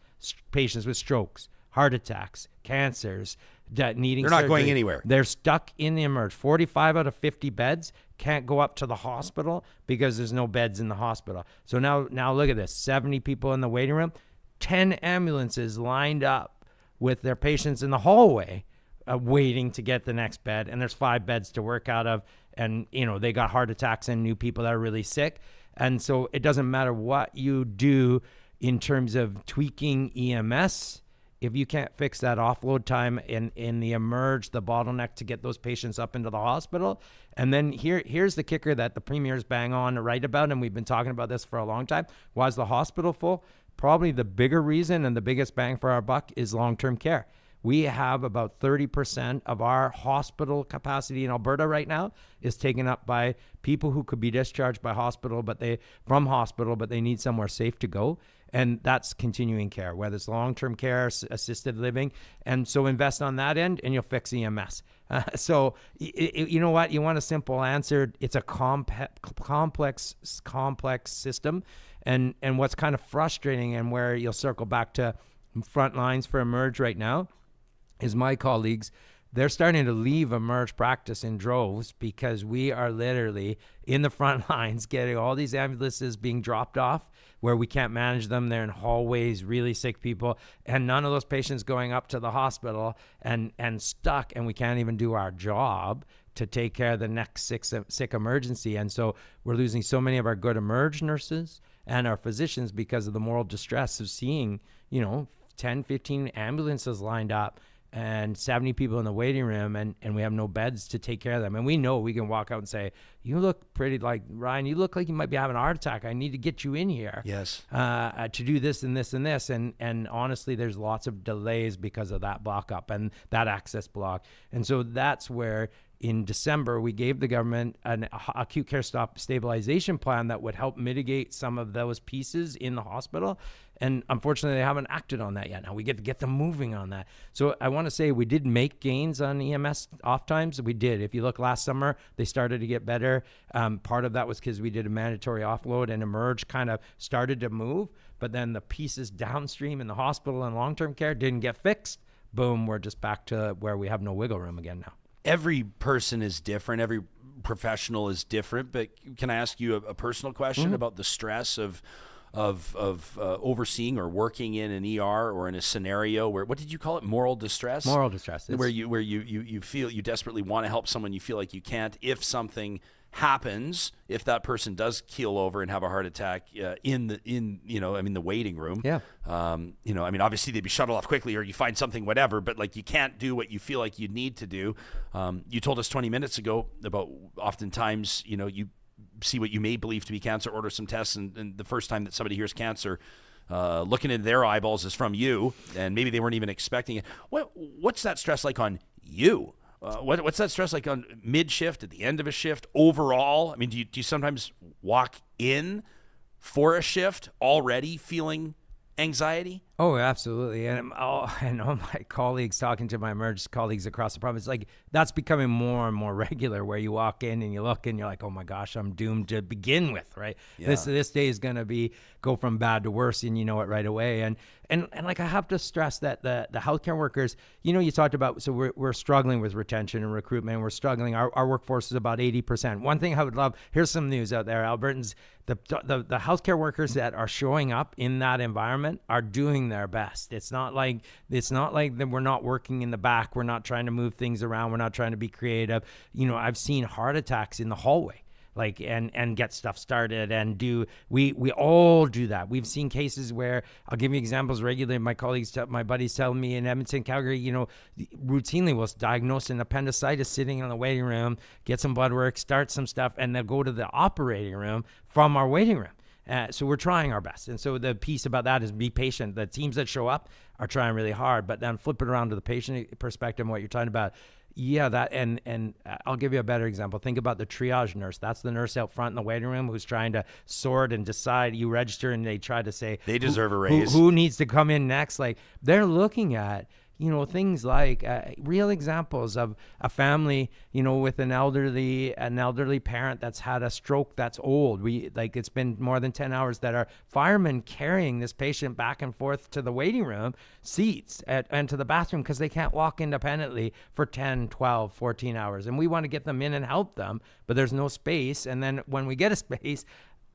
with strokes, heart attacks, cancers, needing They're not surgery. going anywhere. They're stuck in the emerge. 45 out of 50 beds can't go up to the hospital because there's no beds in the hospital. So now look at this, 70 people in the waiting room, 10 ambulances lined up with their patients in the hallway, waiting to get the next bed, and there's 5 beds to work out of, and they got heart attacks and new people that are really sick. And so it doesn't matter what you do in terms of tweaking EMS if you can't fix that offload time in the emerge, the bottleneck to get those patients up into the hospital. And then here's the kicker that the premiers bang on right about, and we've been talking about this for a long time. Why is the hospital full? Probably the bigger reason and the biggest bang for our buck is long-term care. We have about 30% of our hospital capacity in Alberta right now is taken up by people who could be discharged from hospital, but they need somewhere safe to go. And that's continuing care, whether it's long-term care, assisted living. And so invest on that end and you'll fix EMS. So you know what? You want a simple answer. It's a complex system. And what's kind of frustrating and where you'll circle back to front lines for emerge right now is my colleagues, they're starting to leave emerge practice in droves because we are literally in the front lines getting all these ambulances being dropped off where we can't manage them. They're in hallways, really sick people, and none of those patients going up to the hospital and stuck, and we can't even do our job to take care of the next sick emergency. And so we're losing so many of our good emerge nurses and our physicians because of the moral distress of seeing, 10, 15 ambulances lined up and 70 people in the waiting room, and we have no beds to take care of them. And we know we can walk out and say, you look pretty like, Ryan, you look like you might be having a heart attack. I need to get you in here. Yes. To do this and this and this. And honestly, there's lots of delays because of that block up and that access block. And so that's where in December, we gave the government an acute care stabilization plan that would help mitigate some of those pieces in the hospital. And unfortunately, they haven't acted on that yet. Now we get to get them moving on that. So I want to say we did make gains on EMS off times. We did. If you look last summer, they started to get better. Part of that was because we did a mandatory offload and emerge kind of started to move. But then the pieces downstream in the hospital and long-term care didn't get fixed. Boom, we're just back to where we have no wiggle room again now. Every person is different. Every professional is different. But can I ask you a personal question about the stress of overseeing or working in an ER or in a scenario where, what did you call it? Moral distress? Moral distress. Where you feel you desperately want to help someone, you feel like you can't. If something happens, if that person does keel over and have a heart attack in the waiting room. Yeah. Obviously they'd be shuttled off quickly, or you find something, whatever, but like you can't do what you feel like you need to do. You told us 20 minutes ago about oftentimes, you see what you may believe to be cancer, order some tests, and the first time that somebody hears cancer, looking into their eyeballs is from you, and maybe they weren't even expecting it. What's that stress like on you? What's that stress like on mid-shift, at the end of a shift, overall? I mean, do you sometimes walk in for a shift already feeling anxiety? Oh, absolutely. And I know my colleagues, talking to my emergency colleagues across the province, like that's becoming more and more regular, where you walk in and you look and you're like, oh my gosh, I'm doomed to begin with, right? Yeah. This day is going to go from bad to worse, and you know it right away. And like, I have to stress that the healthcare workers, you talked about, so we're struggling with retention and recruitment. We're struggling. Our workforce is about 80%. One thing I would love, here's some news out there, Albertans, the healthcare workers that are showing up in that environment are doing their best. It's not like that we're not working in the back. We're not trying to move things around. We're not trying to be creative. I've seen heart attacks in the hallway, like, and get stuff started, and we all do that. We've seen cases where, I'll give you examples regularly. My colleagues, my buddies tell me in Edmonton, Calgary, routinely we'll diagnose an appendicitis sitting in the waiting room, get some blood work, start some stuff, and they'll go to the operating room from our waiting room. So we're trying our best. And so the piece about that is be patient. The teams that show up are trying really hard, but then flip it around to the patient perspective and what you're talking about. Yeah, that and I'll give you a better example. Think about the triage nurse. That's the nurse out front in the waiting room who's trying to sort and decide. You register and they try to say they deserve a raise. Who needs to come in next? Like, they're looking at things like real examples of a family, with an elderly parent that's had a stroke that's old. It's been more than 10 hours that are firemen carrying this patient back and forth to the waiting room seats and to the bathroom because they can't walk independently for 10, 12, 14 hours. And we want to get them in and help them, but there's no space. And then when we get a space,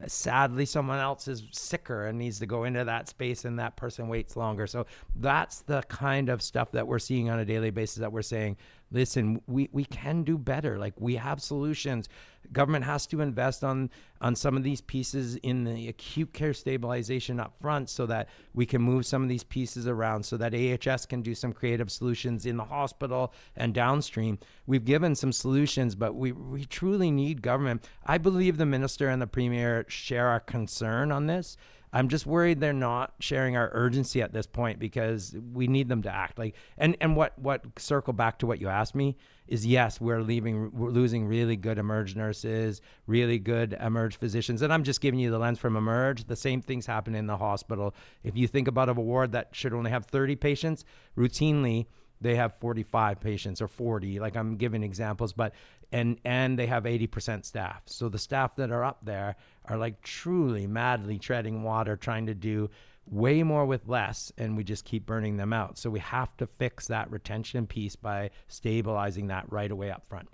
sadly, someone else is sicker and needs to go into that space, and that person waits longer. So that's the kind of stuff that we're seeing on a daily basis, that we're saying, listen, we can do better. Like, we have solutions. Government has to invest on some of these pieces in the acute care stabilization up front, so that we can move some of these pieces around, so that AHS can do some creative solutions in the hospital and downstream. We've given some solutions, but we truly need government. I believe the minister and the premier share our concern on this. I'm just worried they're not sharing our urgency at this point, because we need them to act. Like, and what circle back to what you asked me is, yes, we're losing really good emerge nurses, really good emerge physicians. And I'm just giving you the lens from emerge. The same things happen in the hospital. If you think about a ward that should only have 30 patients, routinely they have 45 patients or 40, like I'm giving examples, but and they have 80% staff. So the staff that are up there are like truly madly treading water, trying to do way more with less, and we just keep burning them out. So we have to fix that retention piece by stabilizing that right away up front.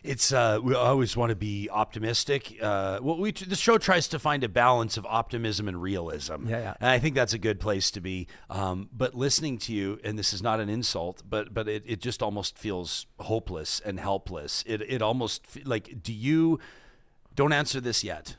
It's we always want to be optimistic. The show tries to find a balance of optimism and realism. Yeah. And I think that's a good place to be. But listening to you, and this is not an insult, but it just almost feels hopeless and helpless. It almost like, don't answer this yet.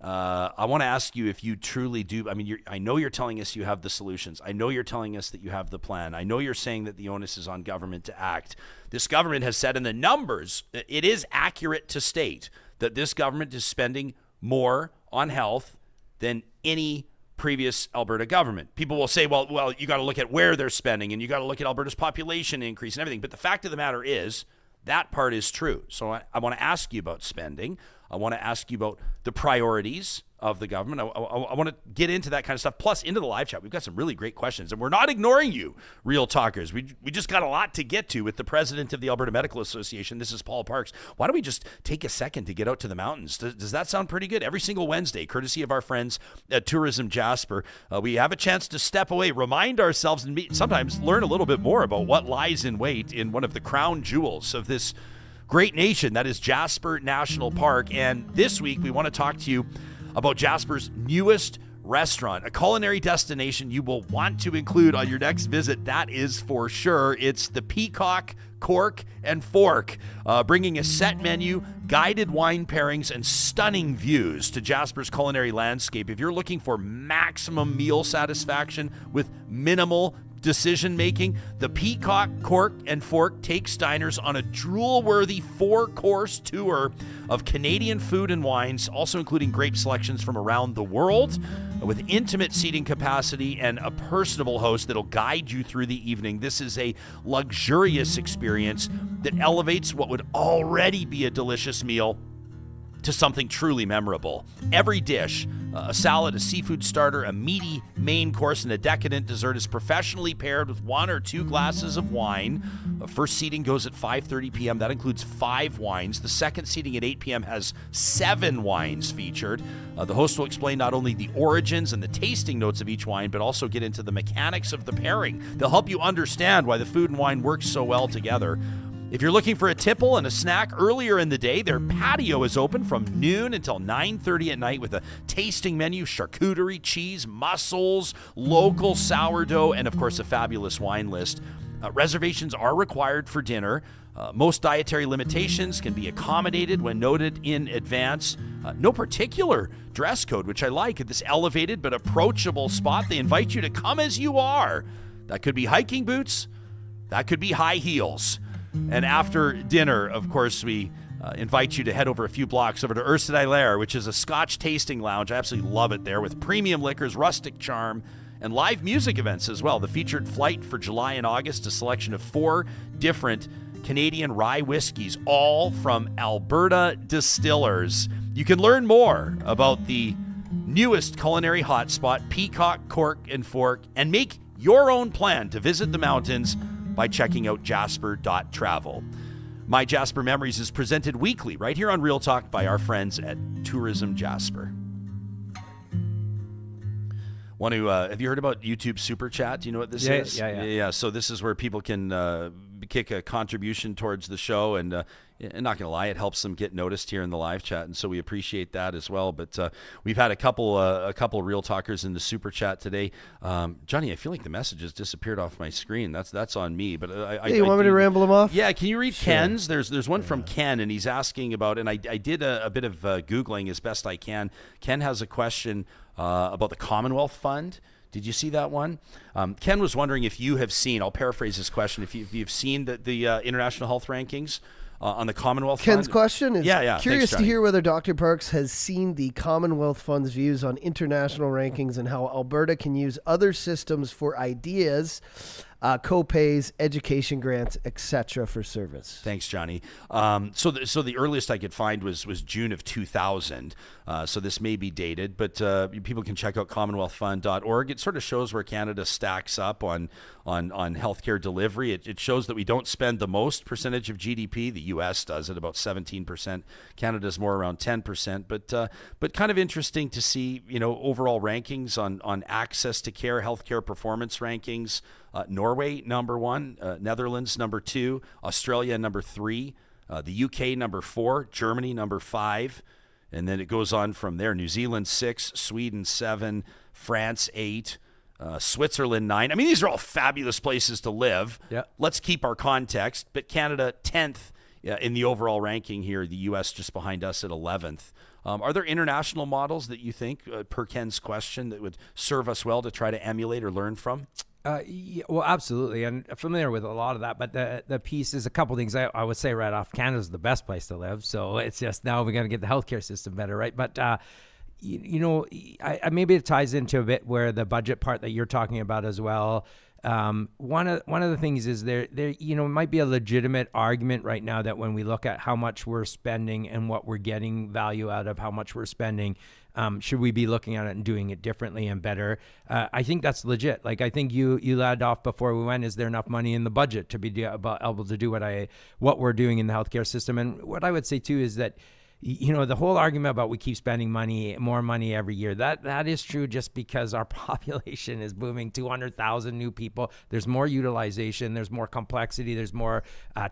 I want to ask you if you truly do. I mean, I know you're telling us you have the solutions. I know you're telling us that you have the plan. I know you're saying that the onus is on government to act. This government has said in the numbers, it is accurate to state that this government is spending more on health than any previous Alberta government. People will say, well, you got to look at where they're spending, and you got to look at Alberta's population increase and everything. But the fact of the matter is, that part is true. So I want to ask you about spending. I want to ask you about the priorities of the government. I want to get into that kind of stuff. Plus, into the live chat, we've got some really great questions, and we're not ignoring you, Real Talkers. We just got a lot to get to with the president of the Alberta Medical Association. This is Paul Parks. Why don't we just take a second to get out to the mountains? Does that sound pretty good? Every single Wednesday, courtesy of our friends at Tourism Jasper, we have a chance to step away, remind ourselves, and sometimes learn a little bit more about what lies in wait in one of the crown jewels of this great nation, that is Jasper National Park. And this week, we want to talk to you about Jasper's newest restaurant, a culinary destination you will want to include on your next visit. That is for sure. It's the Peacock Cork and Fork, bringing a set menu, guided wine pairings, and stunning views to Jasper's culinary landscape. If you're looking for maximum meal satisfaction with minimal decision making, the Peacock Cork and Fork takes diners on a drool-worthy 4-course tour of Canadian food and wines, also including grape selections from around the world, with intimate seating capacity and a personable host that'll guide you through the evening. This is a luxurious experience that elevates what would already be a delicious meal to something truly memorable. Every dish, a salad, a seafood starter, a meaty main course, and a decadent dessert is professionally paired with 1 or 2 glasses of wine. First seating goes at 5:30 p.m. That includes 5 wines. The second seating at 8 p.m. has 7 wines featured. The host will explain not only the origins and the tasting notes of each wine, but also get into the mechanics of the pairing. They'll help you understand why the food and wine work so well together. If you're looking for a tipple and a snack earlier in the day, their patio is open from noon until 9:30 at night with a tasting menu, charcuterie, cheese, mussels, local sourdough, and of course a fabulous wine list. Reservations are required for dinner. Most dietary limitations can be accommodated when noted in advance. No particular dress code, which I like. At this elevated but approachable spot, they invite you to come as you are. That could be hiking boots. That could be high heels. And after dinner, of course, we invite you to head over a few blocks over to Ursula, which is a Scotch tasting lounge. I absolutely love it there, with premium liquors, rustic charm, and live music events as well. The featured flight for July and August, a selection of 4 different Canadian rye whiskeys, all from Alberta distillers. You can learn more about the newest culinary hotspot, Peacock Cork and Fork, and make your own plan to visit the mountains by checking out jasper.travel. MyJasper Memories is presented weekly right here on Real Talk by our friends at Tourism Jasper. Have you heard about YouTube Super Chat? Do you know what this is? Yeah. So this is where people can kick a contribution towards the show, and not going to lie, it helps them get noticed here in the live chat, and so we appreciate that as well. But we've had a couple Real Talkers in the Super Chat today. Johnny, I feel like the messages disappeared off my screen. That's on me. But you want me to ramble them off? Yeah, can you read Ken's? There's one from Ken, and he's asking about, and I did a bit of Googling as best I can. Ken has a question about the Commonwealth Fund. Did you see that one? Ken was wondering if you have seen, I'll paraphrase his question, if you've seen the international health rankings on the Commonwealth Fund. Ken's question is curious Thanks, to hear whether Dr. Parks has seen the Commonwealth Fund's views on international rankings and how Alberta can use other systems for ideas, co-pays, education grants, etc. for service. Thanks, Johnny. So the earliest I could find was June of 2000. So this may be dated, but people can check out commonwealthfund.org. It sort of shows where Canada stacks up on healthcare delivery. It shows that we don't spend the most percentage of GDP. The U.S. does at about 17%. Canada's more around 10%. But kind of interesting to see, overall rankings on access to care, healthcare performance rankings. Norway, number 1, Netherlands, number 2, Australia, number 3, the UK, number 4, Germany, number 5, and then it goes on from there. New Zealand, 6, Sweden, 7, France, 8, Switzerland, 9. I mean, these are all fabulous places to live. Yeah. Let's keep our context. But Canada, 10th in the overall ranking here, the U.S. just behind us at 11th. Are there international models that you think, per Ken's question, that would serve us well to try to emulate or learn from? Well, absolutely. And I'm familiar with a lot of that, but the piece is a couple things. I would say right off, Canada's the best place to live. So it's just now we got to get the healthcare system better, right? But, I maybe it ties into a bit where the budget part that you're talking about as well. One of the things is there might be a legitimate argument right now that when we look at how much we're spending and what we're getting value out of how much we're spending, should we be looking at it and doing it differently and better? I think that's legit. Like, I think you led off before we went, is there enough money in the budget to be able to do what we're doing in the healthcare system? And what I would say too is that, the whole argument about we keep spending more money every year, that is true just because our population is booming, 200,000 new people. There's more utilization, there's more complexity, there's more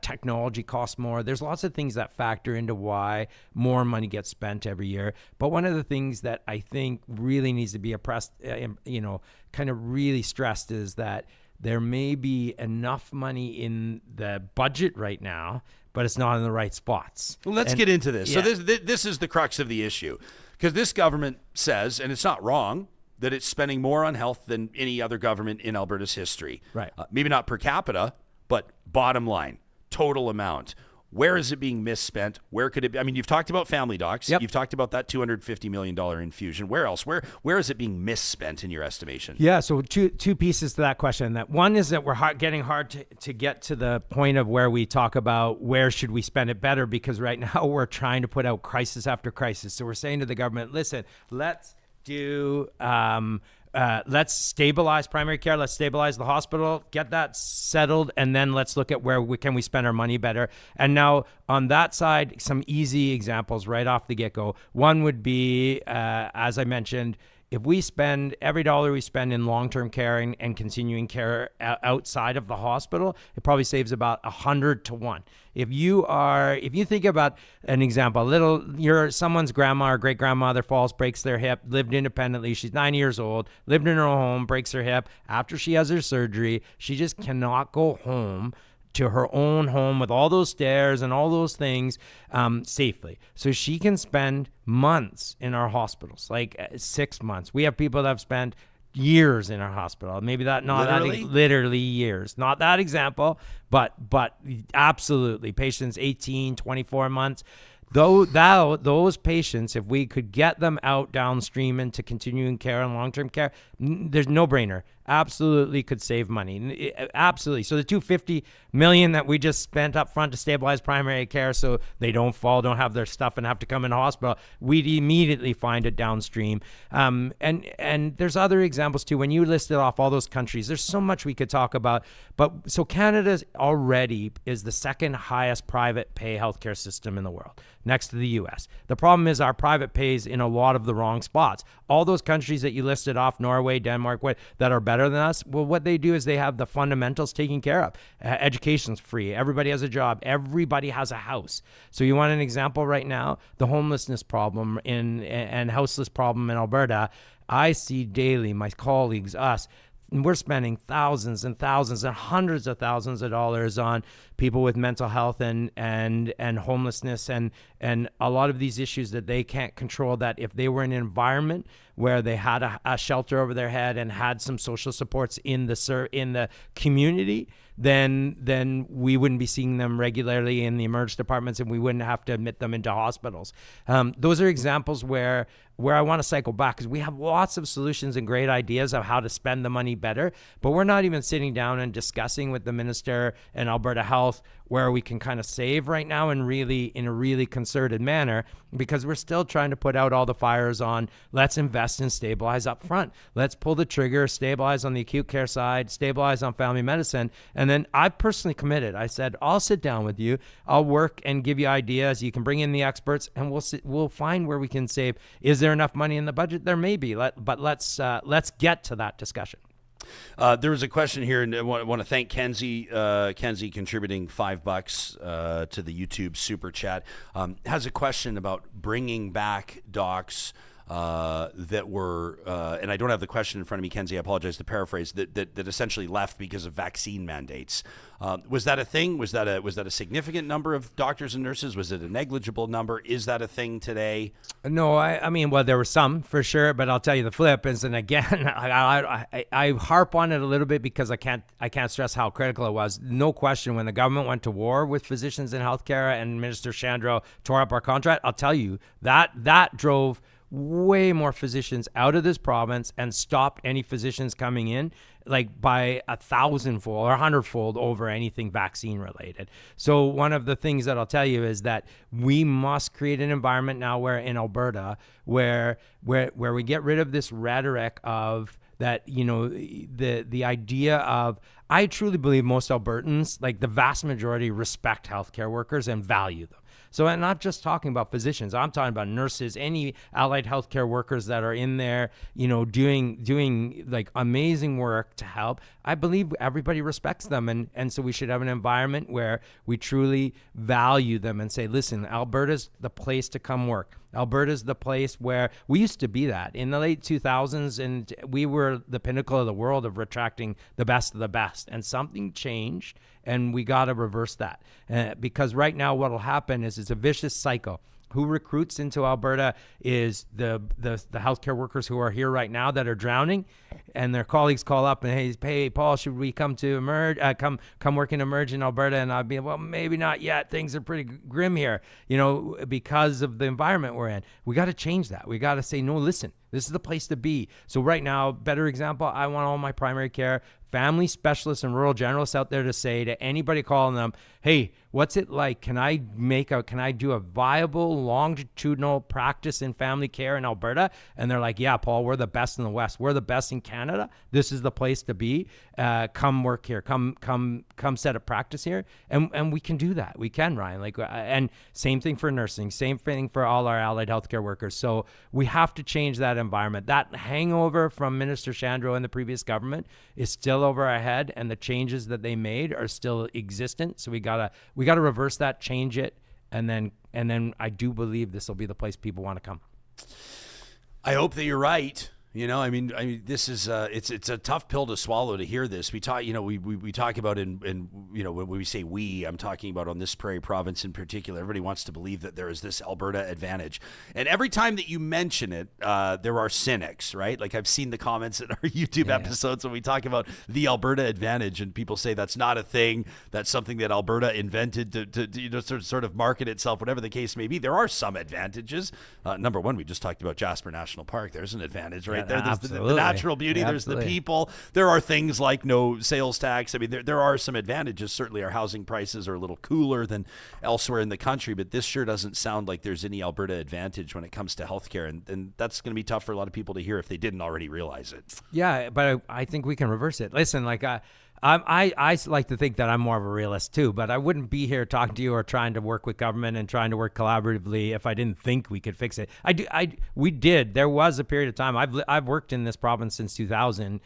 technology costs more. There's lots of things that factor into why more money gets spent every year. But one of the things that I think really needs to be kind of really stressed is that there may be enough money in the budget right now, but it's not in the right spots. Well, let's get into this. Yeah. So this is the crux of the issue, because this government says, and it's not wrong, that it's spending more on health than any other government in Alberta's history. Right. Maybe not per capita, but bottom line, total amount. Where is it being misspent? Where could it be? I mean, you've talked about family docs. Yep. You've talked about that $250 million infusion. Where else? Where is it being misspent in your estimation? Yeah, so two pieces to that question. That one is that we're getting hard to get to the point of where we talk about where should we spend it better, because right now we're trying to put out crisis after crisis. So we're saying to the government, listen, let's do let's stabilize primary care. Let's stabilize the hospital, get that settled, and then let's look at where we spend our money better. And now on that side, some easy examples right off the get-go. One would be, as I mentioned, if we spend every dollar we spend in long-term care and continuing care outside of the hospital, it probably saves about 100 to 1. If you think about an example, someone's grandma or great grandmother falls, breaks their hip, lived independently. She's 90 years old, lived in her home, breaks her hip. After she has her surgery, she just cannot go home to her own home with all those stairs and all those things safely. So she can spend months in our hospitals, like 6 months. We have people that have spent years in our hospital. Maybe literally years. Not that example, but absolutely. Patients 18, 24 months. Those patients, if we could get them out downstream into continuing care and long-term care, there's no brainer. Absolutely could save money. Absolutely. So the $250 million that we just spent up front to stabilize primary care so they don't fall, don't have their stuff and have to come in the hospital, we'd immediately find it downstream. And there's other examples too. When you listed off all those countries, there's so much we could talk about. But so Canada already is the second highest private pay healthcare system in the world, next to the US. The problem is our private pays in a lot of the wrong spots. All those countries that you listed off, Norway, Denmark, that are better than us, well, what they do is they have the fundamentals taken care of. Education's free. Everybody has a job. Everybody has a house. So you want an example right now? The homelessness problem and houseless problem in Alberta, I see daily, my colleagues, us, we're spending thousands and thousands and hundreds of thousands of dollars on people with mental health and homelessness and a lot of these issues that they can't control, that if they were in an environment where they had a shelter over their head and had some social supports in the community, then we wouldn't be seeing them regularly in the emergency departments and we wouldn't have to admit them into hospitals. Those are examples where I want to cycle back, because we have lots of solutions and great ideas of how to spend the money better, but we're not even sitting down and discussing with the minister and Alberta Health where we can kind of save right now in a really concerted manner, because we're still trying to put out all the fires on let's invest and stabilize up front. Let's pull the trigger, stabilize on the acute care side, stabilize on family medicine. And then I personally committed. I said, I'll sit down with you. I'll work and give you ideas. You can bring in the experts and we'll find where we can save. Is there enough money in the budget? There may be, but let's get to that discussion. There was a question here, and I want to thank Kenzie. Kenzie contributing $5 to the YouTube super chat. Has a question about bringing back docs that were, and I don't have the question in front of me, Kenzie, I apologize to paraphrase, that essentially left because of vaccine mandates. Was that a thing? Was that a significant number of doctors and nurses? Was it a negligible number? Is that a thing today? No, I mean, well, there were some for sure, but I'll tell you the flip is, and again, I harp on it a little bit because I can't stress how critical it was. No question, when the government went to war with physicians in healthcare and Minister Shandro tore up our contract, I'll tell you that drove way more physicians out of this province and stopped any physicians coming in, like by 1,000-fold or 100-fold over anything vaccine related. So one of the things that I'll tell you is that we must create an environment now where in Alberta where we get rid of this rhetoric of that, the idea of, I truly believe most Albertans, like the vast majority, respect healthcare workers and value them. So I'm not just talking about physicians. I'm talking about nurses, any allied healthcare workers that are in there, doing like amazing work to help. I believe everybody respects them. And so we should have an environment where we truly value them and say, listen, Alberta's the place to come work. Alberta's the place where we used to be that in the late 2000s, and we were the pinnacle of the world of attracting the best of the best. And something changed, and we got to reverse that. Because right now what will happen is it's a vicious cycle. Who recruits into Alberta is the healthcare workers who are here right now that are drowning, and their colleagues call up and, hey, Paul, should we come to Emerge? Come work in Emerge in Alberta? And I'll be, well, maybe not yet. Things are pretty grim here, because of the environment we're in. We got to change that. We got to say, no, listen, this is the place to be. So right now, better example, I want all my primary care family specialists and rural generalists out there to say to anybody calling them, hey, what's it like? Can I do a viable longitudinal practice in family care in Alberta? And they're like, yeah, Paul, we're the best in the West. We're the best in Canada. This is the place to be. Come work here. Come set up practice here. And we can do that. We can, Ryan. And same thing for nursing. Same thing for all our allied healthcare workers. So we have to change that environment. That hangover from Minister Shandro and the previous government is still over our head, and the changes that they made are still existent. So we gotta reverse that, change it, and then I do believe this will be the place people want to come. I hope that you're right. I mean, this is it's a tough pill to swallow to hear this. We talk, we talk about in when we say we, I'm talking about on this Prairie province in particular. Everybody wants to believe that there is this Alberta advantage, and every time that you mention it, there are cynics, right? Like I've seen the comments in our YouTube episodes when we talk about the Alberta advantage, and people say that's not a thing. That's something that Alberta invented to sort of market itself, whatever the case may be. There are some advantages. Number one, we just talked about Jasper National Park. There's an advantage, right? There's the natural beauty. Absolutely. There's the people. There are things like no sales tax. I mean, there are some advantages. Certainly our housing prices are a little cooler than elsewhere in the country, but this sure doesn't sound like there's any Alberta advantage when it comes to healthcare. And that's going to be tough for a lot of people to hear if they didn't already realize it. Yeah, but I think we can reverse it. Listen, I like to think that I'm more of a realist too, but I wouldn't be here talking to you or trying to work with government and trying to work collaboratively if I didn't think we could fix it. We did. There was a period of time. I've worked in this province since 2000.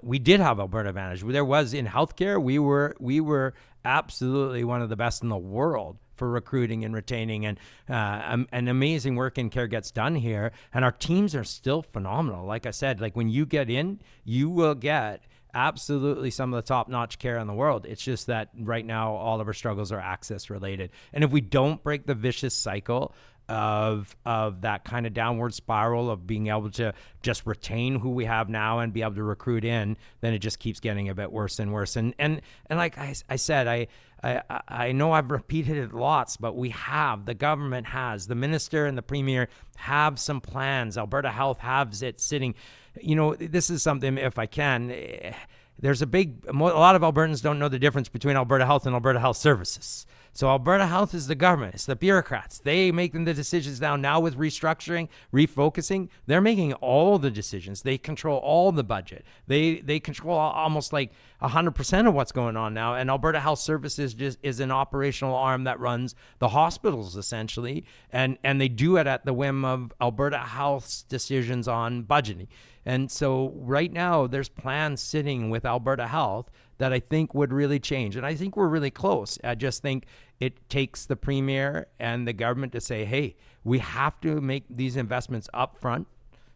We did have Alberta advantage. There was in healthcare. We were absolutely one of the best in the world for recruiting and retaining, and an amazing work in care gets done here. And our teams are still phenomenal. Like I said, when you get in, you will get absolutely some of the top-notch care in the world. It's just that right now all of our struggles are access related. And if we don't break the vicious cycle of that kind of downward spiral of being able to just retain who we have now and be able to recruit in, then it just keeps getting a bit worse and worse. And like I said, I know I've repeated it lots, but the government has, the minister and the premier have some plans. Alberta Health has it sitting. This is something, if I can, there's a lot of Albertans don't know the difference between Alberta Health and Alberta Health Services. So Alberta Health is the government. It's the bureaucrats. They make the decisions now with restructuring, refocusing. They're making all the decisions. They control all the budget. They control almost like 100% of what's going on now. And Alberta Health Services just is an operational arm that runs the hospitals essentially. And they do it at the whim of Alberta Health's decisions on budgeting. And so right now there's plans sitting with Alberta Health that I think would really change. And I think we're really close. I just think it takes the premier and the government to say, hey, we have to make these investments up front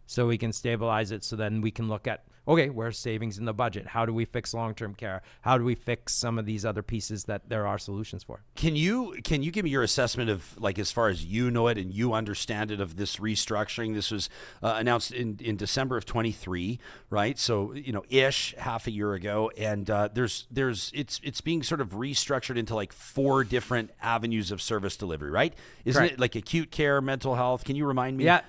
so we can stabilize it, so then we can look at, okay, where's savings in the budget? How do we fix long-term care? How do we fix some of these other pieces that there are solutions for? Can you give me your assessment of, as far as you know it and you understand it, of this restructuring? This was announced in December of 23, right? So, ish half a year ago. And it's being sort of restructured into 4 different avenues of service delivery, right? Isn't it like acute care, mental health? Can you remind me? Yeah,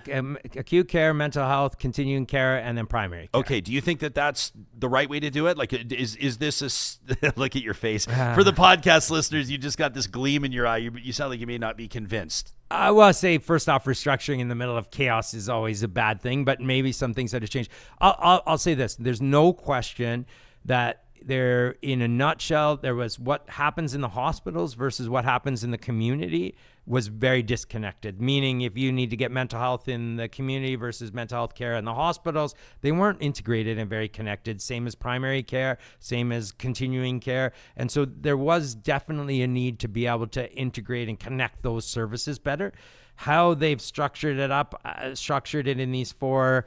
acute care, mental health, continuing care, and then primary care. Okay, do you think that that's the right way to do it? Is this look at your face. For the podcast listeners, you just got this gleam in your eye. You sound like you may not be convinced. I will say, first off, restructuring in the middle of chaos is always a bad thing, but maybe some things that have changed. I'll say this. There's no question that there, in a nutshell, there was what happens in the hospitals versus what happens in the community was very disconnected. Meaning, if you need to get mental health in the community versus mental health care in the hospitals, they weren't integrated and very connected. Same as primary care, same as continuing care. And so there was definitely a need to be able to integrate and connect those services better. How they've structured it in these 4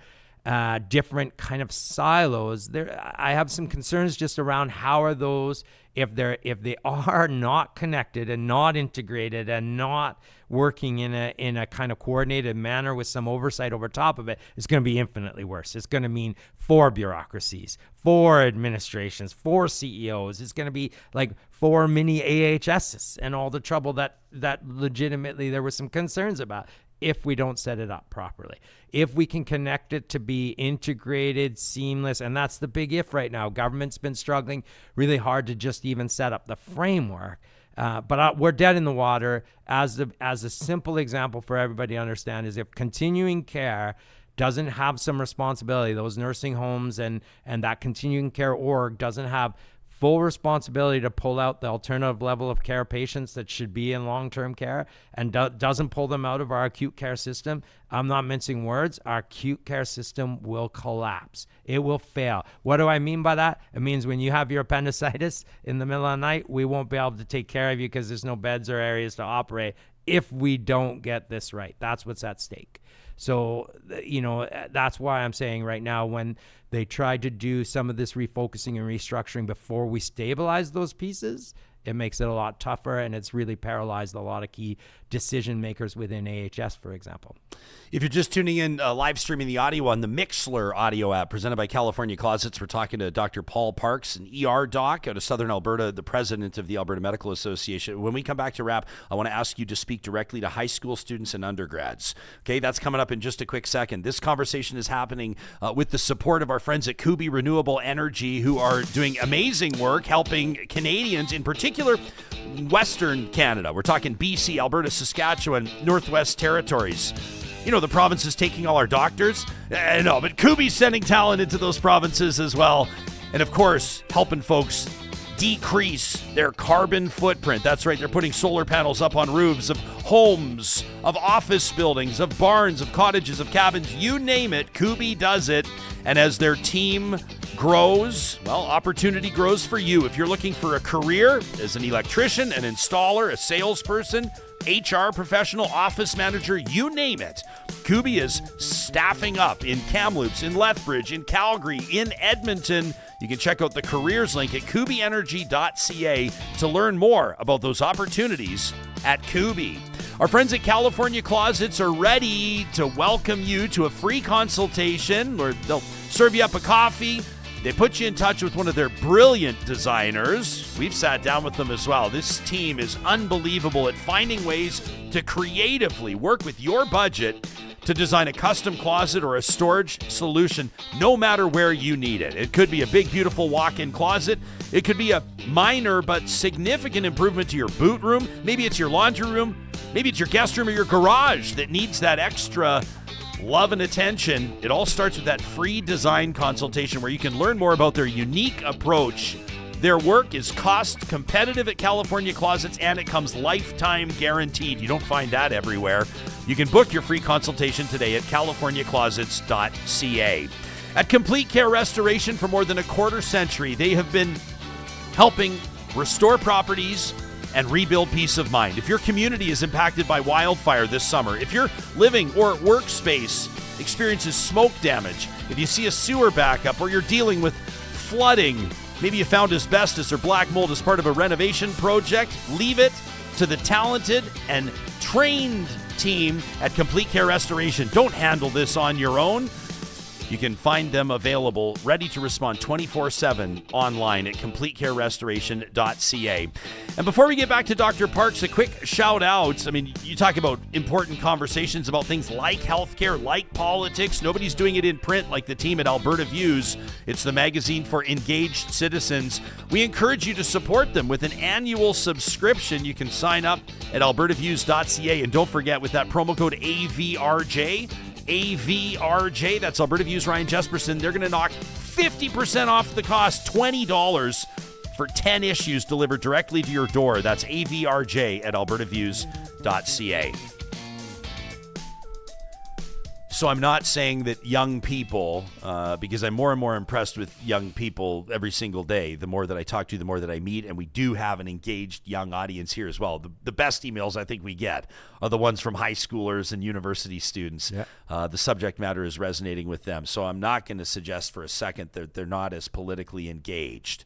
different kind of silos. I have some concerns just around how are those, if they are not connected and not integrated and not working in a kind of coordinated manner with some oversight over top of it, it's going to be infinitely worse. It's going to mean 4 bureaucracies, 4 administrations, 4 CEOs. It's going to be like 4 mini AHSs and all the trouble that legitimately there were some concerns about. If we don't set it up properly, if we can connect it to be integrated, seamless, and that's the big if right now. Government's been struggling really hard to just even set up the framework, but we're dead in the water. As a simple example for everybody to understand is if continuing care doesn't have some responsibility, those nursing homes and that continuing care org doesn't have full responsibility to pull out the alternative level of care patients that should be in long-term care and doesn't pull them out of our acute care system, I'm not mincing words, our acute care system will collapse. It will fail. What do I mean by that? It means when you have your appendicitis in the middle of the night, we won't be able to take care of you because there's no beds or areas to operate if we don't get this right. That's what's at stake. So, that's why I'm saying right now, when they tried to do some of this refocusing and restructuring before we stabilize those pieces, it makes it a lot tougher, and it's really paralyzed a lot of key decision makers within AHS, for example. If you're just tuning in, live streaming the audio on the Mixler audio app presented by California Closets, we're talking to Dr. Paul Parks, an ER doc out of Southern Alberta, the president of the Alberta Medical Association. When we come back to wrap, I want to ask you to speak directly to high school students and undergrads. Okay, that's coming up in just a quick second. This conversation is happening with the support of our friends at Kubi Renewable Energy, who are doing amazing work helping Canadians, in particular Western Canada. We're talking BC, Alberta, Saskatchewan, Northwest Territories. You know, the provinces taking all our doctors? No, but Kubi's sending talent into those provinces as well. And of course, helping folks decrease their carbon footprint. That's right, they're putting solar panels up on roofs of homes, of office buildings, of barns, of cottages, of cabins, you name it, Kubi does it. And as their team grows, well, opportunity grows for you. If you're looking for a career as an electrician, an installer, a salesperson, HR professional, office manager, you name it, Kubi is staffing up in Kamloops, in Lethbridge, in Calgary, in Edmonton. You can check out the careers link at kubienergy.ca to learn more about those opportunities at Kubi. Our friends at California Closets are ready to welcome you to a free consultation where they'll serve you up a coffee. They put you in touch with one of their brilliant designers. We've sat down with them as well. This team is unbelievable at finding ways to creatively work with your budget to design a custom closet or a storage solution, no matter where you need it. It could be a big, beautiful walk-in closet. It could be a minor but significant improvement to your boot room. Maybe it's your laundry room. Maybe it's your guest room or your garage that needs that extra love and attention. It all starts with that free design consultation where you can learn more about their unique approach. Their work is cost competitive at California Closets, and it comes lifetime guaranteed. You don't find that everywhere. You can book your free consultation today at californiaclosets.ca. At Complete Care Restoration, for more than a quarter century, they have been helping restore properties and rebuild peace of mind. If your community is impacted by wildfire this summer, if your living or workspace experiences smoke damage, if you see a sewer backup or you're dealing with flooding, maybe you found asbestos or black mold as part of a renovation project, leave it to the talented and trained team at Complete Care Restoration. Don't handle this on your own. You can find them available, ready to respond 24/7 online at CompleteCareRestoration.ca. And before we get back to Dr. Parks, a quick shout out. I mean, you talk about important conversations about things like healthcare, like politics. Nobody's doing it in print like the team at Alberta Views. It's the magazine for engaged citizens. We encourage you to support them with an annual subscription. You can sign up at albertaviews.ca. And don't forget, with that promo code AVRJ, that's Alberta Views, Ryan Jesperson, they're going to knock 50% off the cost, $20 for 10 issues delivered directly to your door. That's AVRJ at albertaviews.ca. So I'm not saying that young people, because I'm more and more impressed with young people every single day. The more that I talk to, the more that I meet, and we do have an engaged young audience here as well. The best emails I think we get are the ones from high schoolers and university students. Yeah. The subject matter is resonating with them. So I'm not going to suggest for a second that they're not as politically engaged,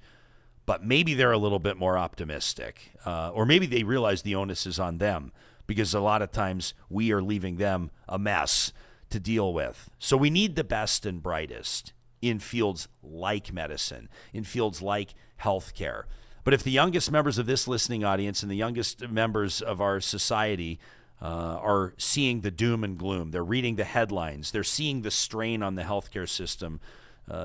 but maybe they're a little bit more optimistic, or maybe they realize the onus is on them, because a lot of times we are leaving them a mess to deal with. So we need the best and brightest in fields like medicine, in fields like healthcare. But if the youngest members of this listening audience and the youngest members of our society are seeing the doom and gloom, they're reading the headlines, they're seeing the strain on the healthcare system,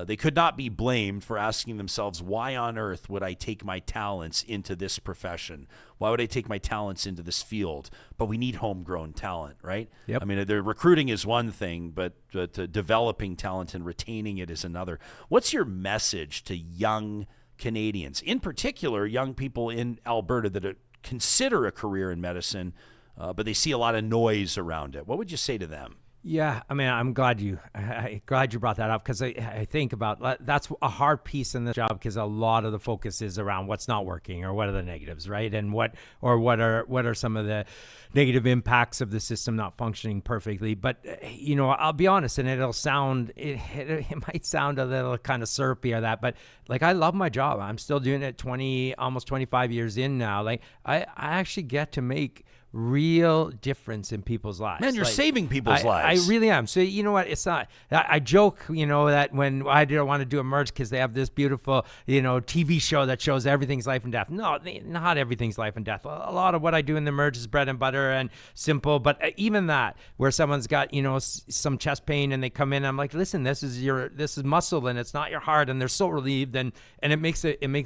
they could not be blamed for asking themselves, why on earth would I take my talents into this profession? Why would I take my talents into this field? But we need homegrown talent, right? Yep. I mean, the recruiting is one thing, but developing talent and retaining it is another. What's your message to young Canadians, in particular, young people in Alberta that consider a career in medicine, but they see a lot of noise around it? What would you say to them? Yeah, I mean, I'm glad you brought that up, because I think about that's a hard piece in the job, because a lot of the focus is around what's not working or what are the negatives, right? And what are some of the negative impacts of the system not functioning perfectly. But I'll be honest, and it might sound a little kind of syrupy or that, but like, I love my job. I'm still doing it almost 25 years in now. Like, I actually get to make real difference in people's lives. Man, you're saving people's lives. I really am. So you know what? It's not. I joke, that when I didn't want to do Emerge because they have this beautiful, TV show that shows everything's life and death. No, not everything's life and death. A lot of what I do in the Emerge is bread and butter and simple. But even that, where someone's got some chest pain and they come in, I'm like, listen, this is muscle and it's not your heart, and they're so relieved, and it makes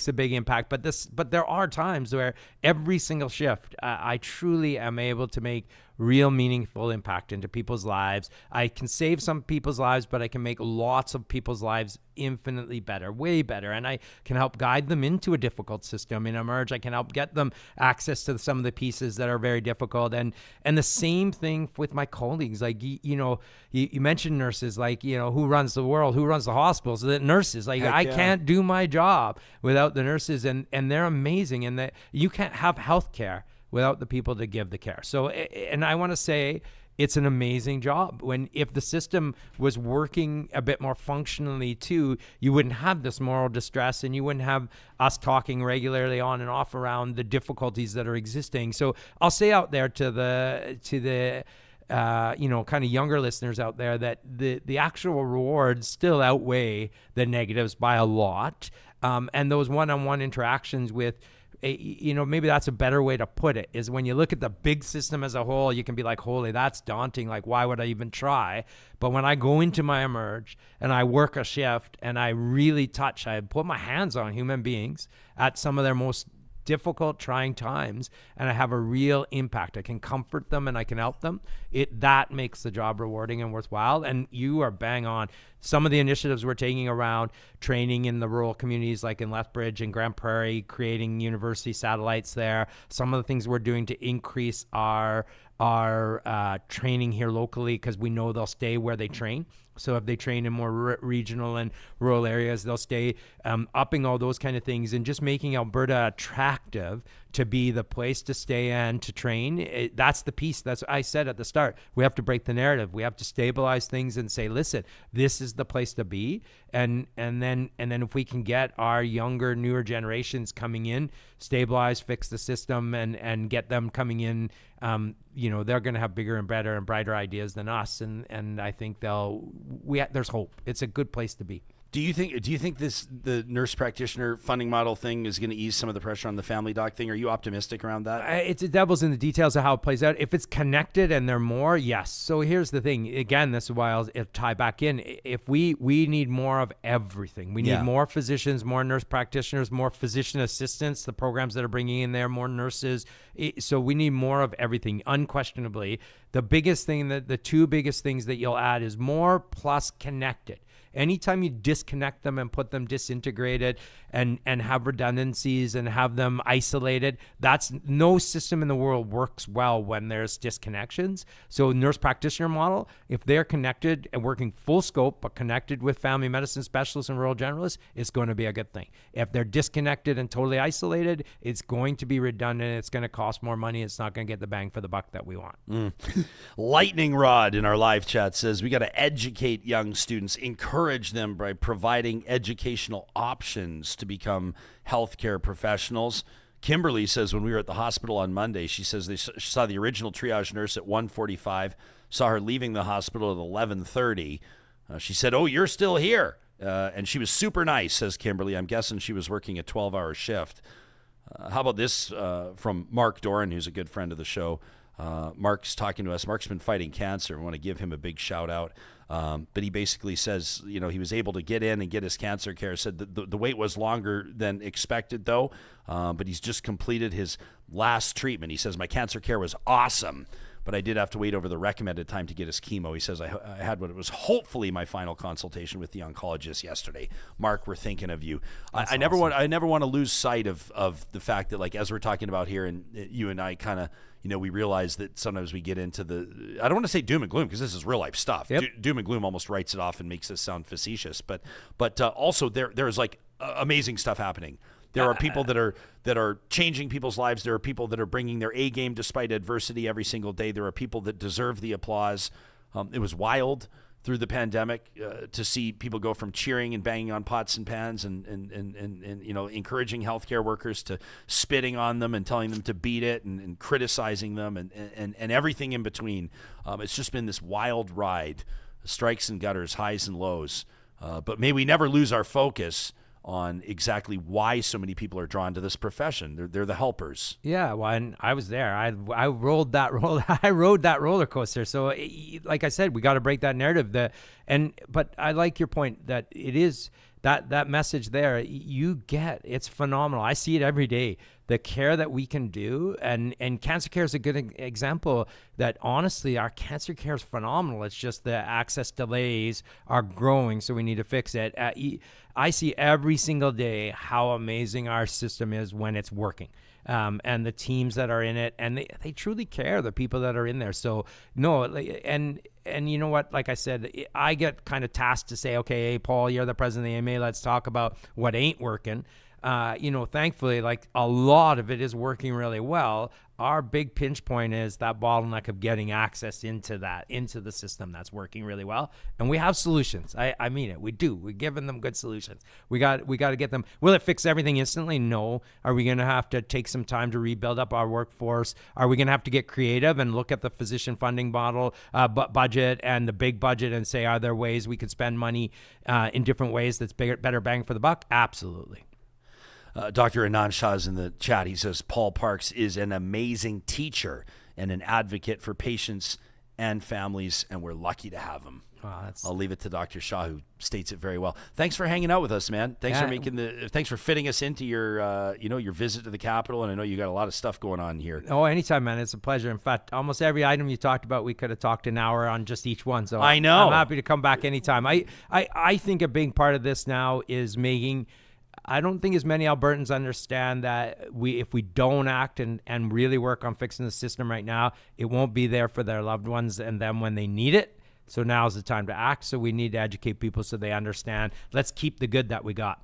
a big impact. But there are times where every single shift, I truly am able to make real meaningful impact into people's lives. I can save some people's lives, but I can make lots of people's lives infinitely better, way better. And I can help guide them into a difficult system in Emerge. I can help get them access to some of the pieces that are very difficult. And the same thing with my colleagues. Like, you mentioned nurses, like, who runs the world, who runs the hospitals? The nurses. Like, I can't do my job without the nurses, and they're amazing. And that you can't have healthcare without the people to give the care. So, and I want to say, it's an amazing job. If the system was working a bit more functionally too, you wouldn't have this moral distress, and you wouldn't have us talking regularly on and off around the difficulties that are existing. So I'll say out there to the kind of younger listeners out there, that the actual rewards still outweigh the negatives by a lot. And those one-on-one interactions with, maybe that's a better way to put it, is when you look at the big system as a whole, you can be like, holy, that's daunting. Like, why would I even try? But when I go into my Emerge and I work a shift and I really I put my hands on human beings at some of their most difficult, trying times, and I have a real impact. I can comfort them and I can help them. That makes the job rewarding and worthwhile. And you are bang on. Some of the initiatives we're taking around training in the rural communities, like in Lethbridge and Grand Prairie, creating university satellites there. Some of the things we're doing to increase our training here locally, because we know they'll stay where they train. So if they train in more regional and rural areas, they'll stay, upping all those kind of things, and just making Alberta attractive to be the place to stay and to train. That's the piece. That's what I said at the start. We have to break the narrative. We have to stabilize things and say, listen, this is the place to be. And then if we can get our younger, newer generations coming in, stabilize, fix the system, and get them coming in, they're going to have bigger and better and brighter ideas than us. And I think there's hope. It's a good place to be. Do you think the nurse practitioner funding model thing is going to ease some of the pressure on the family doc thing? Are you optimistic around that? It's the devil's in the details of how it plays out. If it's connected and they're more, yes. So here's the thing. Again, this is why I'll tie back in. If we need more of everything. We need more physicians, more nurse practitioners, more physician assistants, the programs that are bringing in there, more nurses. So we need more of everything, unquestionably. The biggest thing, the two biggest things that you'll add is more plus connected. Anytime you disconnect them and put them disintegrated and have redundancies and have them isolated, that's no system in the world works well when there's disconnections. So nurse practitioner model, if they're connected and working full scope, but connected with family medicine specialists and rural generalists, it's going to be a good thing. If they're disconnected and totally isolated, it's going to be redundant. It's going to cost more money. It's not going to get the bang for the buck that we want. Lightning Rod in our live chat says we got to educate young students, encourage them by providing educational options to become healthcare professionals. Kimberly says when we were at the hospital on Monday, she says they saw the original triage nurse at 1:45, saw her leaving the hospital at 11:30. She said, "Oh, you're still here." And she was super nice, says Kimberly. I'm guessing she was working a 12-hour shift. How about this from Mark Doran, who's a good friend of the show. Mark's talking to us. Mark's been fighting cancer. I want to give him a big shout out. But he basically says, he was able to get in and get his cancer care. Said that the wait was longer than expected, though. But he's just completed his last treatment. He says, my cancer care was awesome, but I did have to wait over the recommended time to get his chemo. He says, I had what it was hopefully my final consultation with the oncologist yesterday. Mark, we're thinking of you. I never want to lose sight of the fact that, like, as we're talking about here, and you and I kind of, we realize that sometimes we get into the, I don't want to say doom and gloom because this is real life stuff. Yep. Doom and gloom almost writes it off and makes us sound facetious. But also there's like amazing stuff happening. There are people that are changing people's lives. There are people that are bringing their A game despite adversity every single day. There are people that deserve the applause. It was wild through the pandemic to see people go from cheering and banging on pots and pans and encouraging healthcare workers to spitting on them and telling them to beat it and criticizing them and everything in between. It's just been this wild ride, strikes and gutters, highs and lows. But may we never lose our focus on exactly why so many people are drawn to this profession. They're the helpers. Yeah, well, and I was there. I rode that roller coaster. So, like I said, we got to break that narrative. But I like your point that it is that message there. It's phenomenal. I see it every day. The care that we can do, and cancer care is a good example that honestly our cancer care is phenomenal. It's just the access delays are growing, so we need to fix it. I see every single day how amazing our system is when it's working. And the teams that are in it, and they truly care, the people that are in there. So no, and you know what, like I said, I get kind of tasked to say, okay, hey, Paul, you're the president of the AMA, let's talk about what ain't working. Thankfully, like a lot of it is working really well. Our big pinch point is that bottleneck of getting access into the system that's working really well. And we have solutions. I mean it. We do. We're giving them good solutions. We got to get them. Will it fix everything instantly? No. Are we going to have to take some time to rebuild up our workforce? Are we going to have to get creative and look at the physician funding model, budget and the big budget and say, are there ways we could spend money in different ways that's better bang for the buck? Absolutely. Dr. Anand Shah is in the chat. He says, Paul Parks is an amazing teacher and an advocate for patients and families, and we're lucky to have him. Wow, I'll leave it to Dr. Shah, who states it very well. Thanks for hanging out with us, man. Thanks for fitting us into your your visit to the Capitol, and I know you got a lot of stuff going on here. Oh, anytime, man. It's a pleasure. In fact, almost every item you talked about, we could have talked an hour on just each one. So I know. I'm happy to come back anytime. I think a big part of this now is making. I don't think as many Albertans understand that if we don't act and really work on fixing the system right now, it won't be there for their loved ones and them when they need it. So now's the time to act. So we need to educate people so they understand. Let's keep the good that we got.